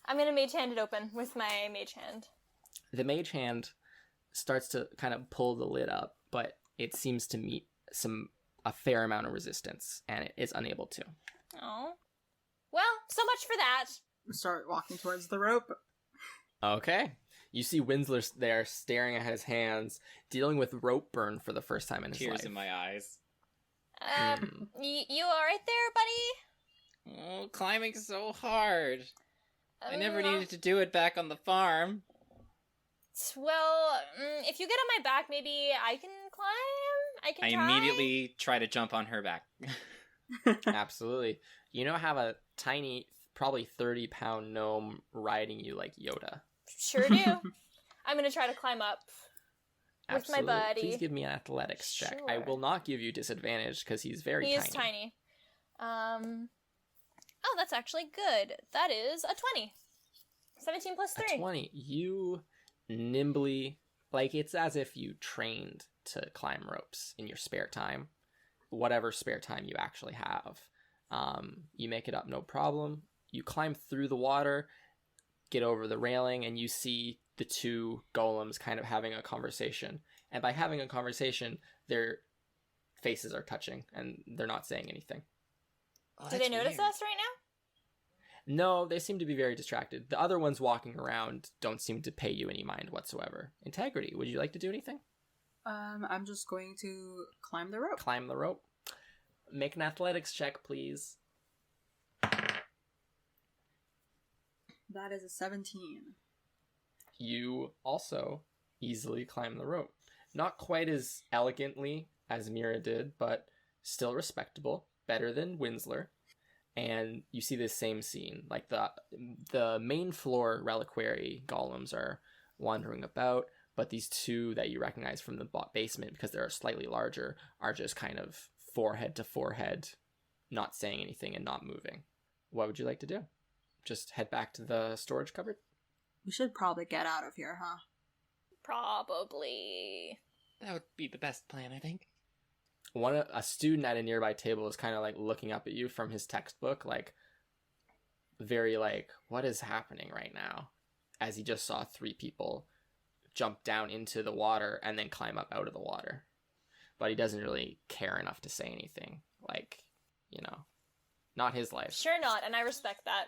I'm gonna mage hand it open with my mage hand. The mage hand starts to kind of pull the lid up, but it seems to meet a fair amount of resistance, and it is unable to. Oh. Well, so much for that. Start walking towards the rope. Okay. You see Winsler there staring at his hands, dealing with rope burn for the first time in his Tears life. in my eyes. You alright there, buddy? Oh, climbing's so hard. I never Well, needed to do it back on the farm. Well, if you get on my back, maybe I can climb? I can I try? immediately try to jump on her back. Absolutely. You now have a tiny, probably 30-pound gnome riding you like Yoda. Sure do. I'm gonna try to climb up. With my Absolutely. buddy. Please give me an athletics check. I Sure. will not give you disadvantage because he's very He tiny. is tiny. Oh, that's actually good. That is a 20. 17 plus 3. A 20. You nimbly, it's as if you trained to climb ropes in your spare time. Whatever spare time you actually have. You make it up no problem. You climb through the water, get over the railing, and you see the 2 golems kind of having a conversation. And by having a conversation, their faces are touching, and they're not saying anything. Oh, Do they that's notice weird. us right now? No, they seem to be very distracted. The other ones walking around don't seem to pay you any mind whatsoever. Integrity, would you like to do anything? I'm just going to climb the rope. Climb the rope. Make an athletics check, please. That is a 17. You also easily climb the rope. Not quite as elegantly as Mira did, but still respectable, better than Winsler. And you see this same scene, like the main floor reliquary golems are wandering about, but these two that you recognize from the basement, because they're slightly larger, are just kind of forehead to forehead, not saying anything and not moving. What would you like to do? Just head back to the storage cupboard? We should probably get out of here, huh? Probably. That would be the best plan, I think. A student at a nearby table is kind of like looking up at you from his textbook, like very like, what is happening right now? As he just saw 3 people jump down into the water and then climb up out of the water. But he doesn't really care enough to say anything. Like, you know, not his life. Sure not, and I respect that.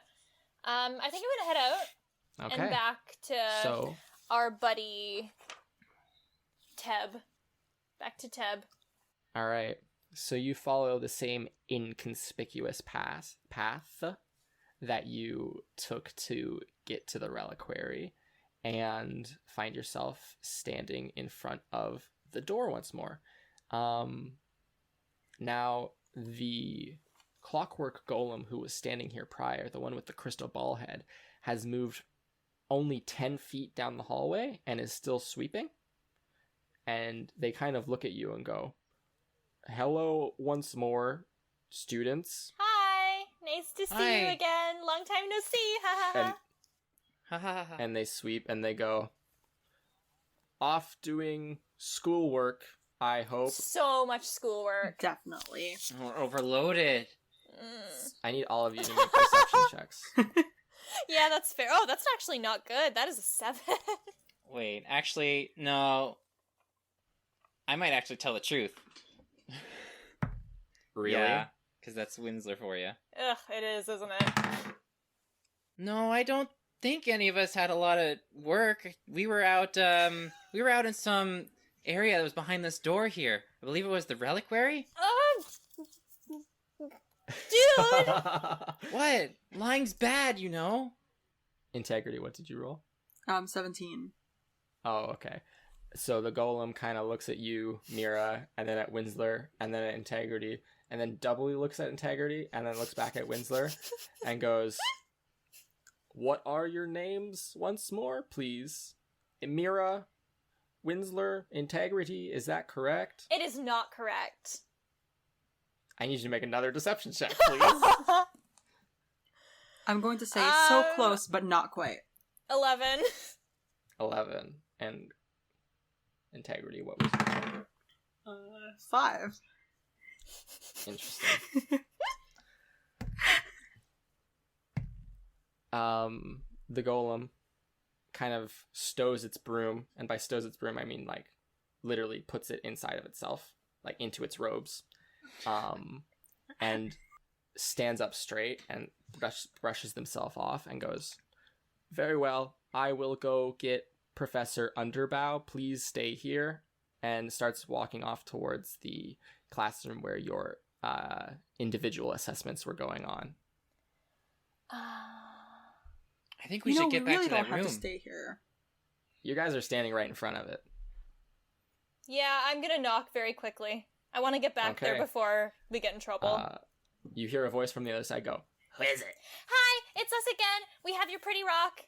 I think I'm gonna head out Okay. and back to our buddy Teb. Back to Teb. All right. So you follow the same inconspicuous path that you took to get to the reliquary and find yourself standing in front of the door once more. Now, the clockwork golem who was standing here prior, the one with the crystal ball head, has moved only 10 feet down the hallway and is still sweeping. And they kind of look at you and go, "Hello once more, students." Hi! Nice to see Hi. you again. Long time no see. Ha ha ha. Ha ha ha ha. And they sweep and they go, "Off doing schoolwork, I hope." So much schoolwork. Definitely. We're overloaded. I need all of you to make perception checks. Yeah, that's fair. Oh, that's actually not good. That is a 7. Wait, actually, no. I might actually tell the truth. Really? Yeah, because that's Winsler for you. Ugh, it is, isn't it? No, I don't think any of us had a lot of work. We were out in some area that was behind this door here. I believe it was the reliquary. Dude! What? Lying's bad, you know. Integrity, what did you roll? 17. Oh, okay. So the golem kind of looks at you, Mira, and then at Winsler, and then at Integrity, and then doubly looks at Integrity, and then looks back at Winsler, and goes, "What are your names once more, please? Mira, Winsler, Integrity, is that correct?" It is not correct. I need you to make another deception check, please. I'm going to say so close, but not quite. 11. 11. And Integrity, what was it? 5. Interesting. The golem kind of stows its broom, and by stows its broom I mean like literally puts it inside of itself, like into its robes, and stands up straight and brushes themselves off and goes, "Very well, I will go get Professor Underbow. Please stay here," and starts walking off towards the classroom where your individual assessments were going on. I think we should get back really to that don't room. have to stay here. You guys are standing right in front of it. Yeah, I'm gonna knock very quickly. I want to get back there Okay. before we get in trouble. You hear a voice from the other side go, "Who is it?" Hi, it's us again. We have your pretty rock.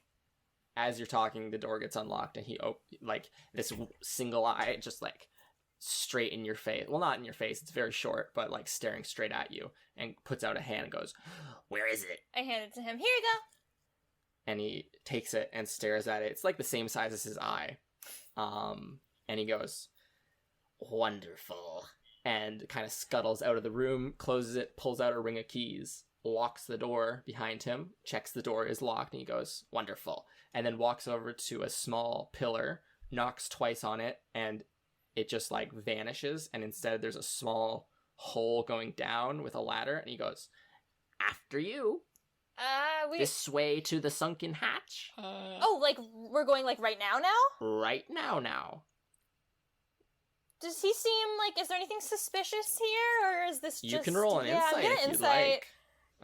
As you're talking, the door gets unlocked, and he like this single eye just like straight in your face. Well, not in your face. It's very short, but like staring straight at you, and puts out a hand and goes, "Where is it?" I hand it to him. Here you go. And he takes it and stares at it. It's like the same size as his eye. And he goes, "Wonderful." And kind of scuttles out of the room, closes it, pulls out a ring of keys, locks the door behind him, checks the door is locked, and he goes, "Wonderful." And then walks over to a small pillar, knocks twice on it, and it just like vanishes. And instead there's a small hole going down with a ladder, and he goes, "After you. This way to the sunken hatch. Oh, like we're going like right now? Right now. Does he seem like? Is there anything suspicious here, or is this just? You can roll an insight I'm gonna if you'd insight. like.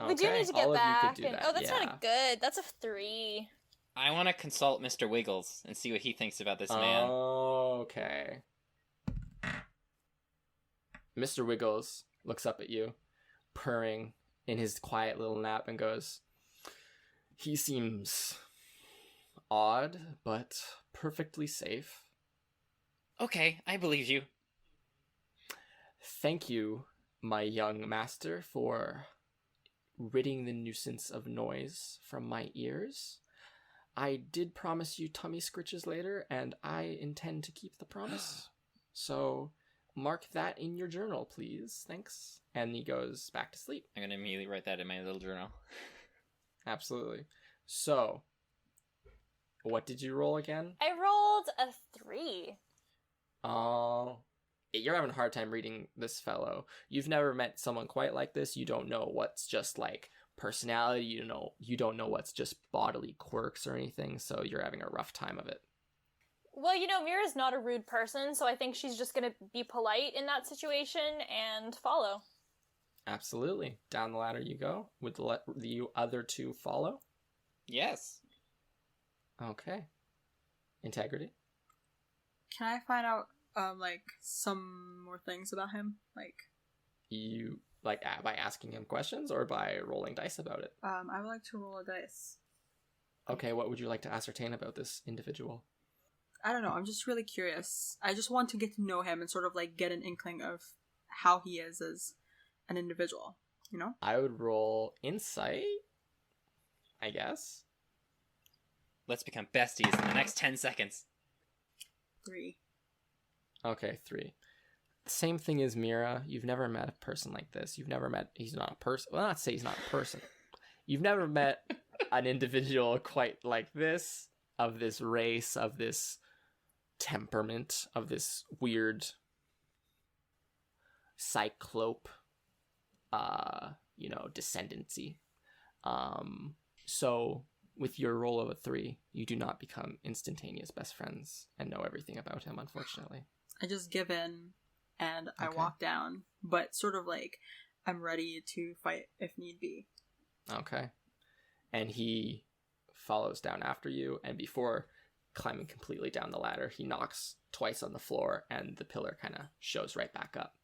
We do Okay, need to get all of you back. could do that, Oh, that's yeah. not good. That's a 3. I want to consult Mr. Wiggles and see what he thinks about this man. Okay. Mr. Wiggles looks up at you, purring in his quiet little nap, and goes, "He seems odd, but perfectly safe." Okay, I believe you. "Thank you, my young master, for ridding the nuisance of noise from my ears. I did promise you tummy scritches later, and I intend to keep the promise. So mark that in your journal, please. Thanks." And he goes back to sleep. I'm gonna immediately write that in my little journal. Absolutely. So, what did you roll again? I rolled a 3. You're having a hard time reading this fellow. You've never met someone quite like this. You don't know what's just like personality. You don't know what's just bodily quirks or anything. So you're having a rough time of it. Well, Mira's not a rude person, so I think she's just gonna be polite in that situation and follow. Absolutely. Down the ladder you go. Would the other two follow? Yes. Okay. Integrity. Can I find out, some more things about him? You by asking him questions or by rolling dice about it? I would like to roll a dice. Okay, what would you like to ascertain about this individual? I don't know, I'm just really curious. I just want to get to know him and sort of, get an inkling of how he is as an individual, I would roll insight, I guess. Let's become besties in the next 10 seconds. 3. Okay, 3. Same thing as Mira. You've never met a person like this. He's not a person. Well, not to say he's not a person. You've never met an individual quite like this, of this race, of this temperament, of this weird cyclope, descendancy. So with your roll of a 3, you do not become instantaneous best friends and know everything about him, unfortunately. I just give in and I Okay. walk down, but sort of I'm ready to fight if need be. Okay. And he follows down after you, and before climbing completely down the ladder, he knocks twice on the floor, and the pillar kind of shows right back up.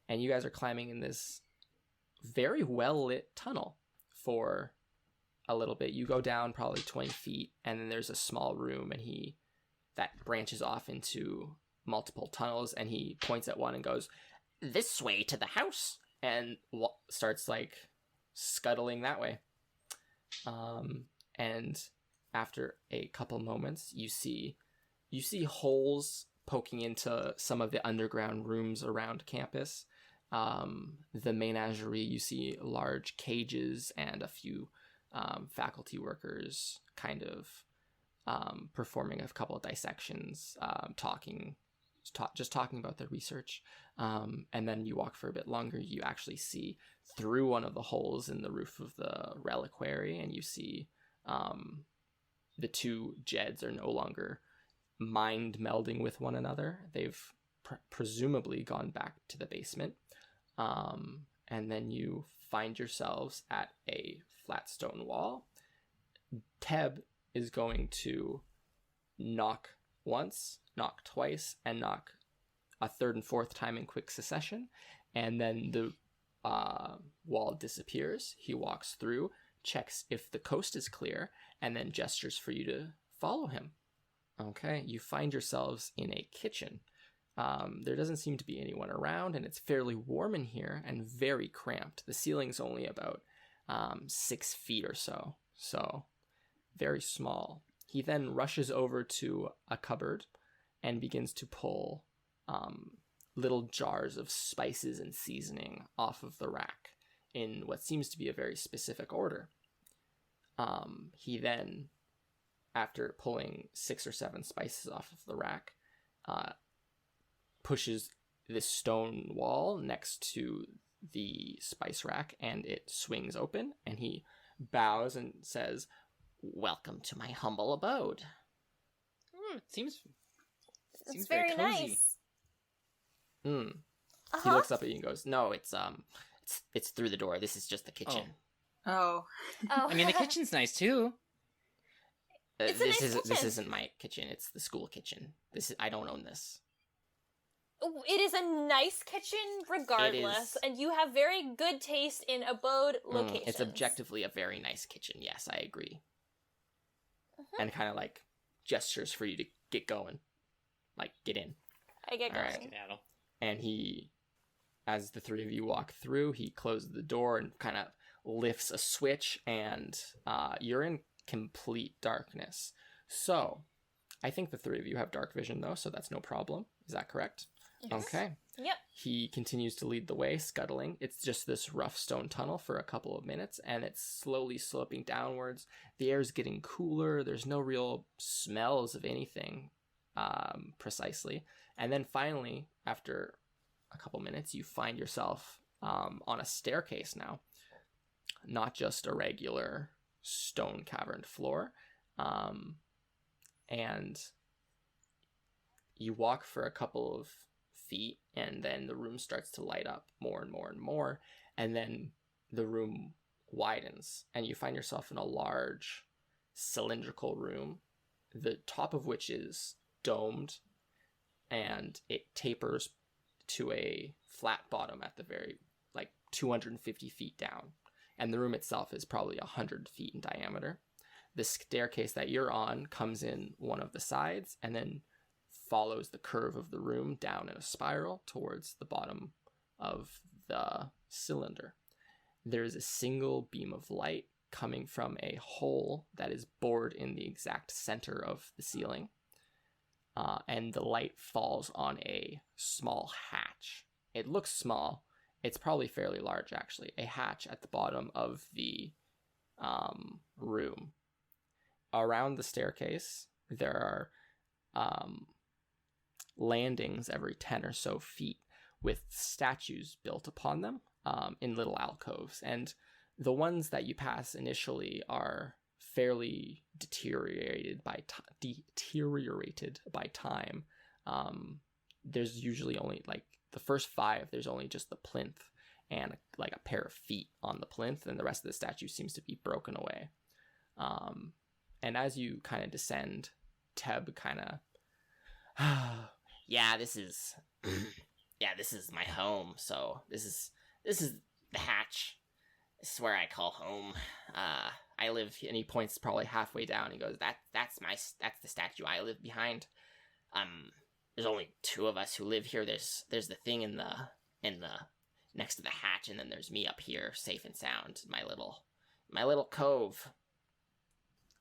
And you guys are climbing in this very well-lit tunnel for a little bit. You go down probably 20 feet, and then there's a small room, and that branches off into multiple tunnels, and he points at one and goes, "This way to the house," and starts scuttling that way. And after a couple moments, you see holes poking into some of the underground rooms around campus. The menagerie, you see large cages and a few faculty workers kind of performing a couple of dissections, talking about their research. And then you walk for a bit longer, you actually see through one of the holes in the roof of the reliquary, and you see the two Jeds are no longer mind melding with one another. They've presumably gone back to the basement. And then you find yourselves at a flat stone wall. Teb is going to knock once, knock twice, and knock a third and fourth time in quick succession. And then the wall disappears. He walks through, checks if the coast is clear, and then gestures for you to follow him. Okay, you find yourselves in a kitchen. There doesn't seem to be anyone around, and it's fairly warm in here and very cramped. The ceiling's only about 6 feet or so very small. He then rushes over to a cupboard and begins to pull little jars of spices and seasoning off of the rack in what seems to be a very specific order. He then, after pulling 6 or 7 spices off of the rack, pushes this stone wall next to the spice rack, and it swings open, and he bows and says, "Welcome to my humble abode." It seems It's very very cozy. nice. He Uh-huh. looks up at you and goes, "No, it's through the door. This is just the kitchen. Oh. Oh. I mean, the kitchen's nice too. It's a nice This kitchen. isn't my kitchen. It's the school kitchen. I don't own this." It is a nice kitchen regardless, and you have very good taste in abode locations. It's objectively a very nice kitchen, yes, I agree. Mm-hmm. And kind of like gestures for you to get going. Like, get in. I get going. Skedaddle. And he, as the three of you walk through, he closes the door and kind of lifts a switch, and you're in complete darkness. So, I think the three of you have dark vision, though, so that's no problem. Is that correct? Yes. Okay. Yep. He continues to lead the way, scuttling. It's just this rough stone tunnel for a couple of minutes, and it's slowly sloping downwards. The air's getting cooler. There's no real smells of anything, precisely. And then finally, after a couple minutes, you find yourself on a staircase now. Not just a regular stone caverned floor. And you walk for a couple of feet, and then the room starts to light up more and more and more, and then the room widens, and you find yourself in a large cylindrical room, the top of which is domed, and it tapers to a flat bottom at the very, 250 feet down, and the room itself is probably 100 feet in diameter. The staircase that you're on comes in one of the sides, and then follows the curve of the room down in a spiral towards the bottom of the cylinder. There is a single beam of light coming from a hole that is bored in the exact center of the ceiling, and the light falls on a small hatch. It looks small. It's probably fairly large, actually. A hatch at the bottom of the room. Around the staircase, there are landings every 10 or so feet with statues built upon them in little alcoves, and the ones that you pass initially are fairly deteriorated by time. There's usually only the first 5, there's only just the plinth and a pair of feet on the plinth, and the rest of the statue seems to be broken away. And as you kind of descend, Teb kind of yeah, this is my home. So this is the hatch. This is where I call home. I live, and he points probably halfway down. He goes, that's the statue I live behind. There's only 2 of us who live here. There's the thing in the next to the hatch, and then there's me up here, safe and sound, my little cove.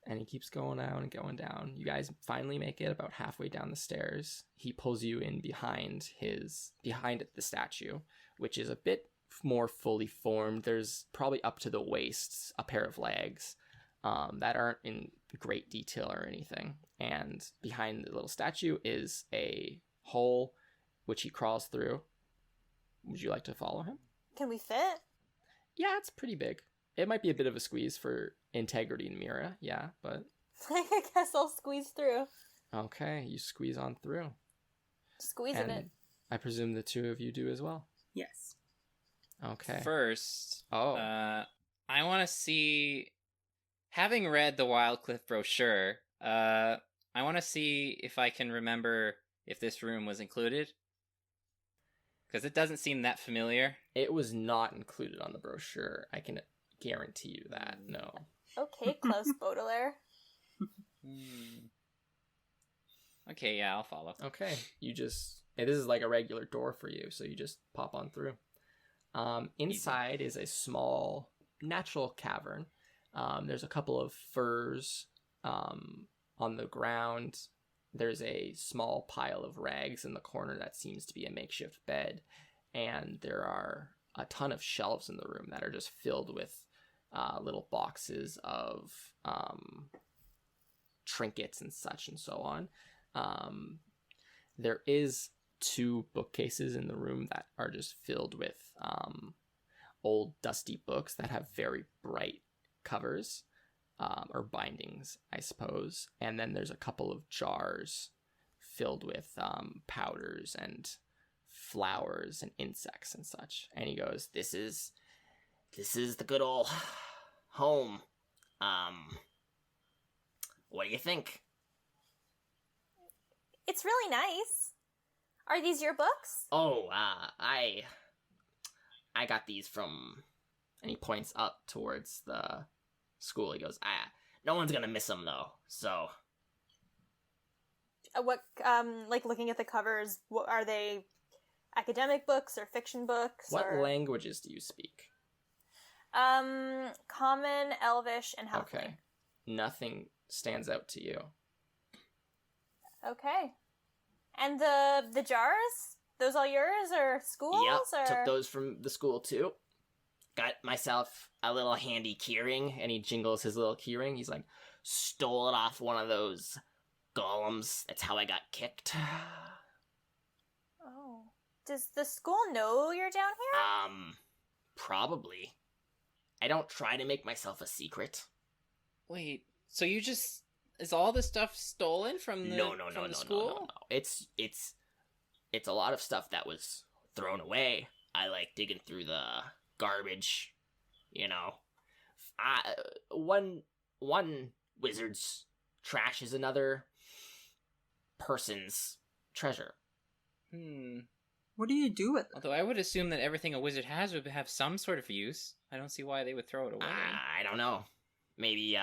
And he keeps going down and going down. You guys finally make it about halfway down the stairs. He pulls you in behind the statue, which is a bit more fully formed. There's probably up to the waist a pair of legs that aren't in great detail or anything. And behind the little statue is a hole which he crawls through. Would you like to follow him? Can we fit? Yeah, it's pretty big. It might be a bit of a squeeze for integrity and Mira, yeah, but... I guess I'll squeeze through. Okay, you squeeze on through. Squeezing it. I presume the 2 of you do as well. Yes. Okay. First, I want to see... Having read the Wildcliff brochure, I want to see if I can remember if this room was included. Because it doesn't seem that familiar. It was not included on the brochure. I can guarantee you that, no. Okay, Klaus Baudelaire. Okay, yeah, I'll follow. Okay, this is like a regular door for you, so you just pop on through. Inside is a small natural cavern. There's a couple of furs on the ground. There's a small pile of rags in the corner that seems to be a makeshift bed, and there are a ton of shelves in the room that are just filled with little boxes of trinkets and such and so on. There is 2 bookcases in the room that are just filled with old dusty books that have very bright covers, or bindings, I suppose. And then there's a couple of jars filled with powders and flowers and insects and such. And he goes, this is the good old home. What do you think? It's really nice. Are these your books? Oh, I got these from... And he points up towards the school. He goes, no one's gonna miss them, though, so... Like looking at the covers, what are they? Academic books or fiction books? What languages do you speak? Common, Elvish, and Halfling. Okay. Nothing stands out to you. Okay. And the jars? Those all yours, or schools? Yep, or... took those from the school, too. Got myself a little handy keyring, and he jingles his little keyring. He's like, stole it off one of those golems. That's how I got kicked. Oh. Does the school know you're down here? Probably. I don't try to make myself a secret. Wait, so you just... Is all this stuff stolen from the No. school? It's a lot of stuff that was thrown away. I like digging through the garbage, you know. One wizard's trash is another person's treasure. What do you do with it? Although I would assume that everything a wizard has would have some sort of use. I don't see why they would throw it away. I don't know. Maybe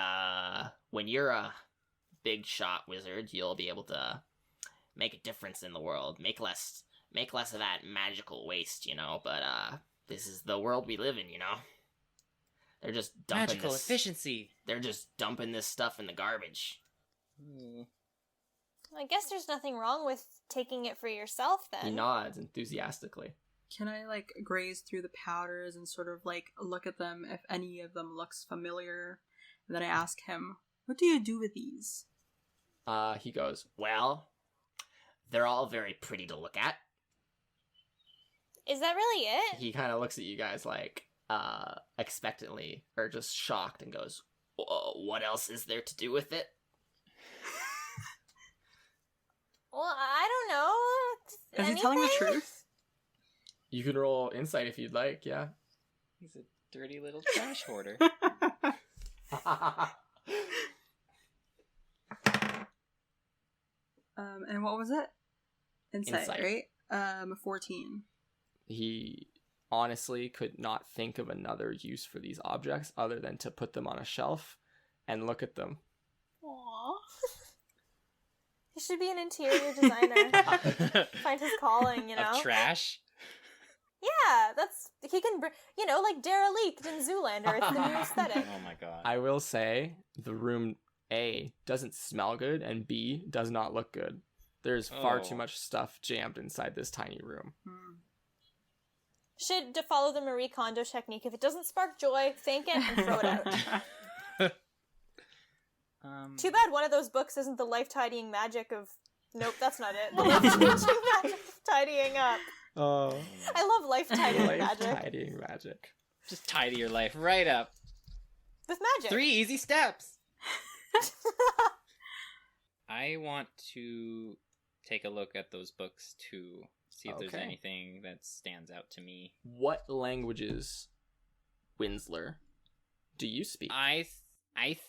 when you're a big shot wizard, you'll be able to make a difference in the world. Make less of that magical waste, you know. But this is the world we live in, you know. They're just dumping Magical efficiency. They're just dumping this stuff in the garbage. I guess there's nothing wrong with taking it for yourself, then. He nods enthusiastically. Can I, like, graze through the powders and sort of, like, look at them if any of them looks familiar? And then I ask him, what do you do with these? He goes, well, they're all very pretty to look at. Is that really it? He kind of looks at you guys like, expectantly, or just shocked, and goes, what else is there to do with it? Well, I don't know. Is he telling the truth? You can roll insight if you'd like, yeah. He's a dirty little trash hoarder. And what was it? Insight. Right? 14. He honestly could not think of another use for these objects other than to put them on a shelf and look at them. Aww. He should be an interior designer. Find his calling, you know? Of trash? Yeah, he can, like Derelict in Zoolander. It's the new aesthetic. Oh my god. I will say, the room, A, doesn't smell good, and B, does not look good. There's far too much stuff jammed inside this tiny room. Should follow the Marie Kondo technique. If it doesn't spark joy, thank it and throw it out. Too bad one of those books isn't the life-tidying magic of... Nope, that's not it. The life-changing magic of tidying up. Oh. I love life-tidying magic. Life-tidying magic. Just tidy your life right up. With magic. 3 easy steps. I want to take a look at those books too. See if there's anything that stands out to me. What languages, Winsler, do you speak? I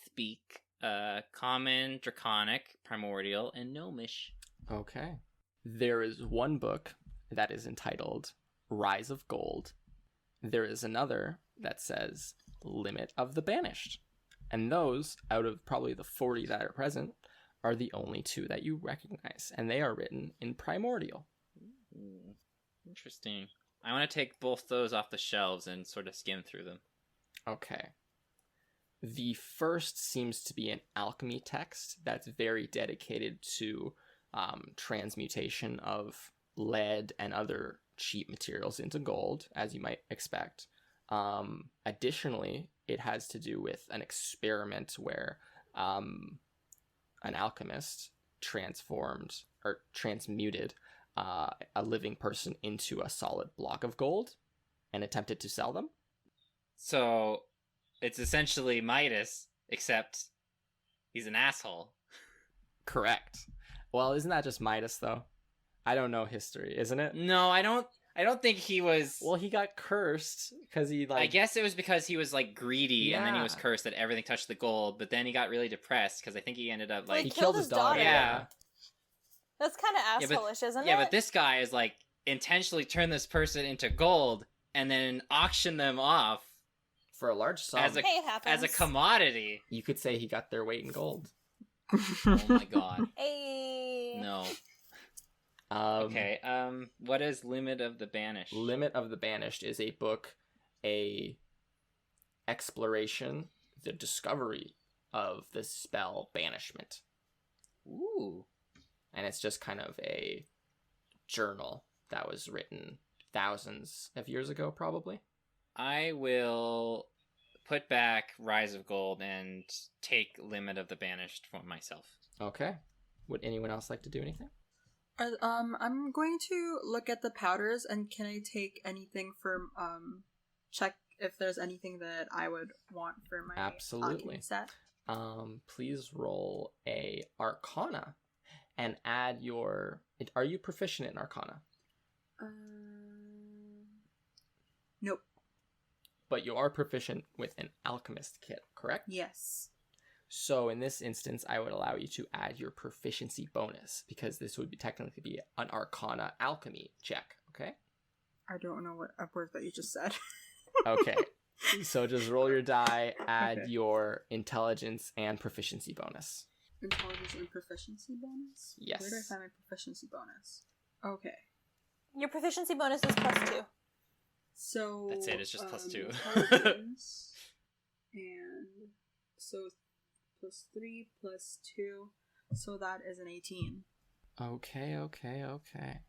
speak Common, Draconic, Primordial, and Gnomish. Okay. There is one book that is entitled Rise of Gold. There is another that says Limit of the Banished. And those, out of probably the 40 that are present, are the only 2 that you recognize. And they are written in Primordial. Ooh, interesting. I want to take both those off the shelves and sort of skim through them. Okay. The first seems to be an alchemy text that's very dedicated to transmutation of lead and other cheap materials into gold, as you might expect. Additionally, it has to do with an experiment where an alchemist transmuted a living person into a solid block of gold and attempted to sell them. So it's essentially Midas, except he's an asshole. Correct. Well, isn't that just Midas, though? I don't know history, isn't it? No, I don't think he was... Well, he got cursed because he, I guess it was because he was, greedy, and then he was Yeah. cursed that everything touched the gold, but then he got really depressed, because I think he ended up, Well, he killed his daughter. Yeah. That's kind of Yeah, but- asshole-ish, isn't it? Yeah, but this guy is like intentionally turn this person into gold and then auction them off For a large sum, As a- Hey, it happens. as a commodity. you could say he got their weight in gold. Oh my god. Hey. No. Um, Okay, what is Limit of the Banished? Limit of the Banished is a book, a exploration, the discovery of the spell banishment. Ooh. And it's just kind of a journal that was written thousands of years ago, probably. I will put back Rise of Gold and take Limit of the Banished for myself. Okay. Would anyone else like to do anything? I'm going to look at the powders, and can I take anything for check if there's anything that I would want for my Absolutely. Arcane set? Please roll a Arcana and add your. Are you proficient in Arcana? Nope. But you are proficient with an alchemist kit, correct? Yes. So in this instance, I would allow you to add your proficiency bonus because this would technically be an Arcana alchemy check. Okay. I don't know what word that you just said. Okay. So just roll your die, add Okay. your intelligence and proficiency bonus. Intelligence and proficiency bonus? Yes. Where do I find my proficiency bonus? Okay. Your proficiency bonus is +2. So That's it, it's just +2. Intelligence and so +3 +2. So that is an 18. Okay.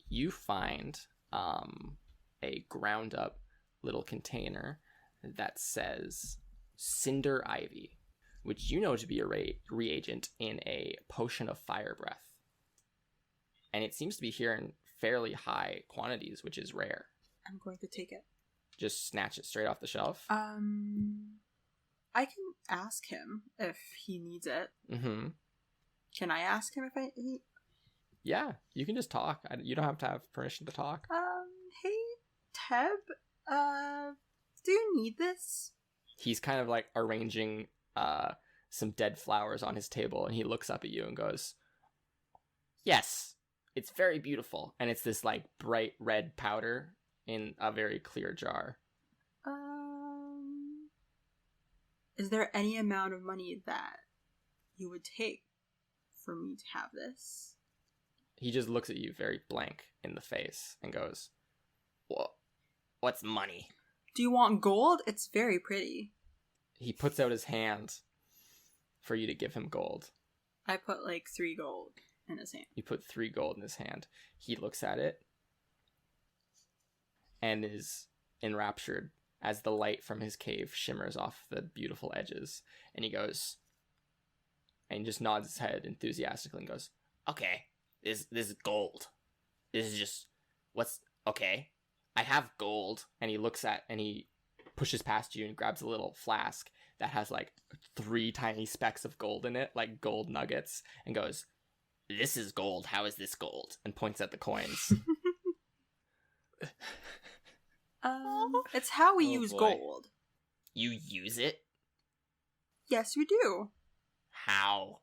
You find a ground up little container that says Cinder Ivy, which you know to be a reagent in a potion of fire breath. And it seems to be here in fairly high quantities, which is rare. I'm going to take it. Just snatch it straight off the shelf. I can ask him if he needs it. Mm-hmm. Can I ask him if he... Yeah, you can just talk. You don't have to have permission to talk. Hey, Teb, do you need this? He's kind of like arranging some dead flowers on his table, and he looks up at you and goes, "Yes, it's very beautiful." And it's this like bright red powder in a very clear jar. Is there any amount of money that you would take for me to have this? He just looks at you very blank in the face and goes, "What's money?" Do you want gold? It's very pretty. He puts out his hand for you to give him gold. I put like 3 gold in his hand. You put 3 gold in his hand. He looks at it and is enraptured as the light from his cave shimmers off the beautiful edges. And he goes, and just nods his head enthusiastically and goes, "Okay, this is gold. This is just, okay. I have gold." And he looks at, and he pushes past you and grabs a little flask that has like 3 tiny specks of gold in it, like gold nuggets, and goes, "This is gold. How is this gold?" And points at the coins. It's how we Oh, use boy. gold. You use it? Yes, we do. How?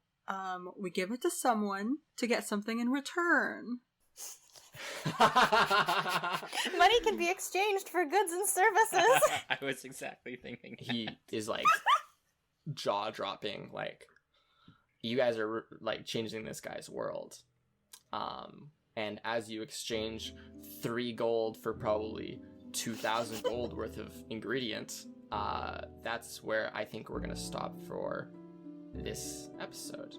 We give it to someone to get something in return. Money can be exchanged for goods and services. I was exactly thinking that. He is like jaw dropping, like you guys are like changing this guy's world. And as you exchange 3 gold for probably 2,000 gold worth of ingredients, that's where I think we're gonna stop for this episode.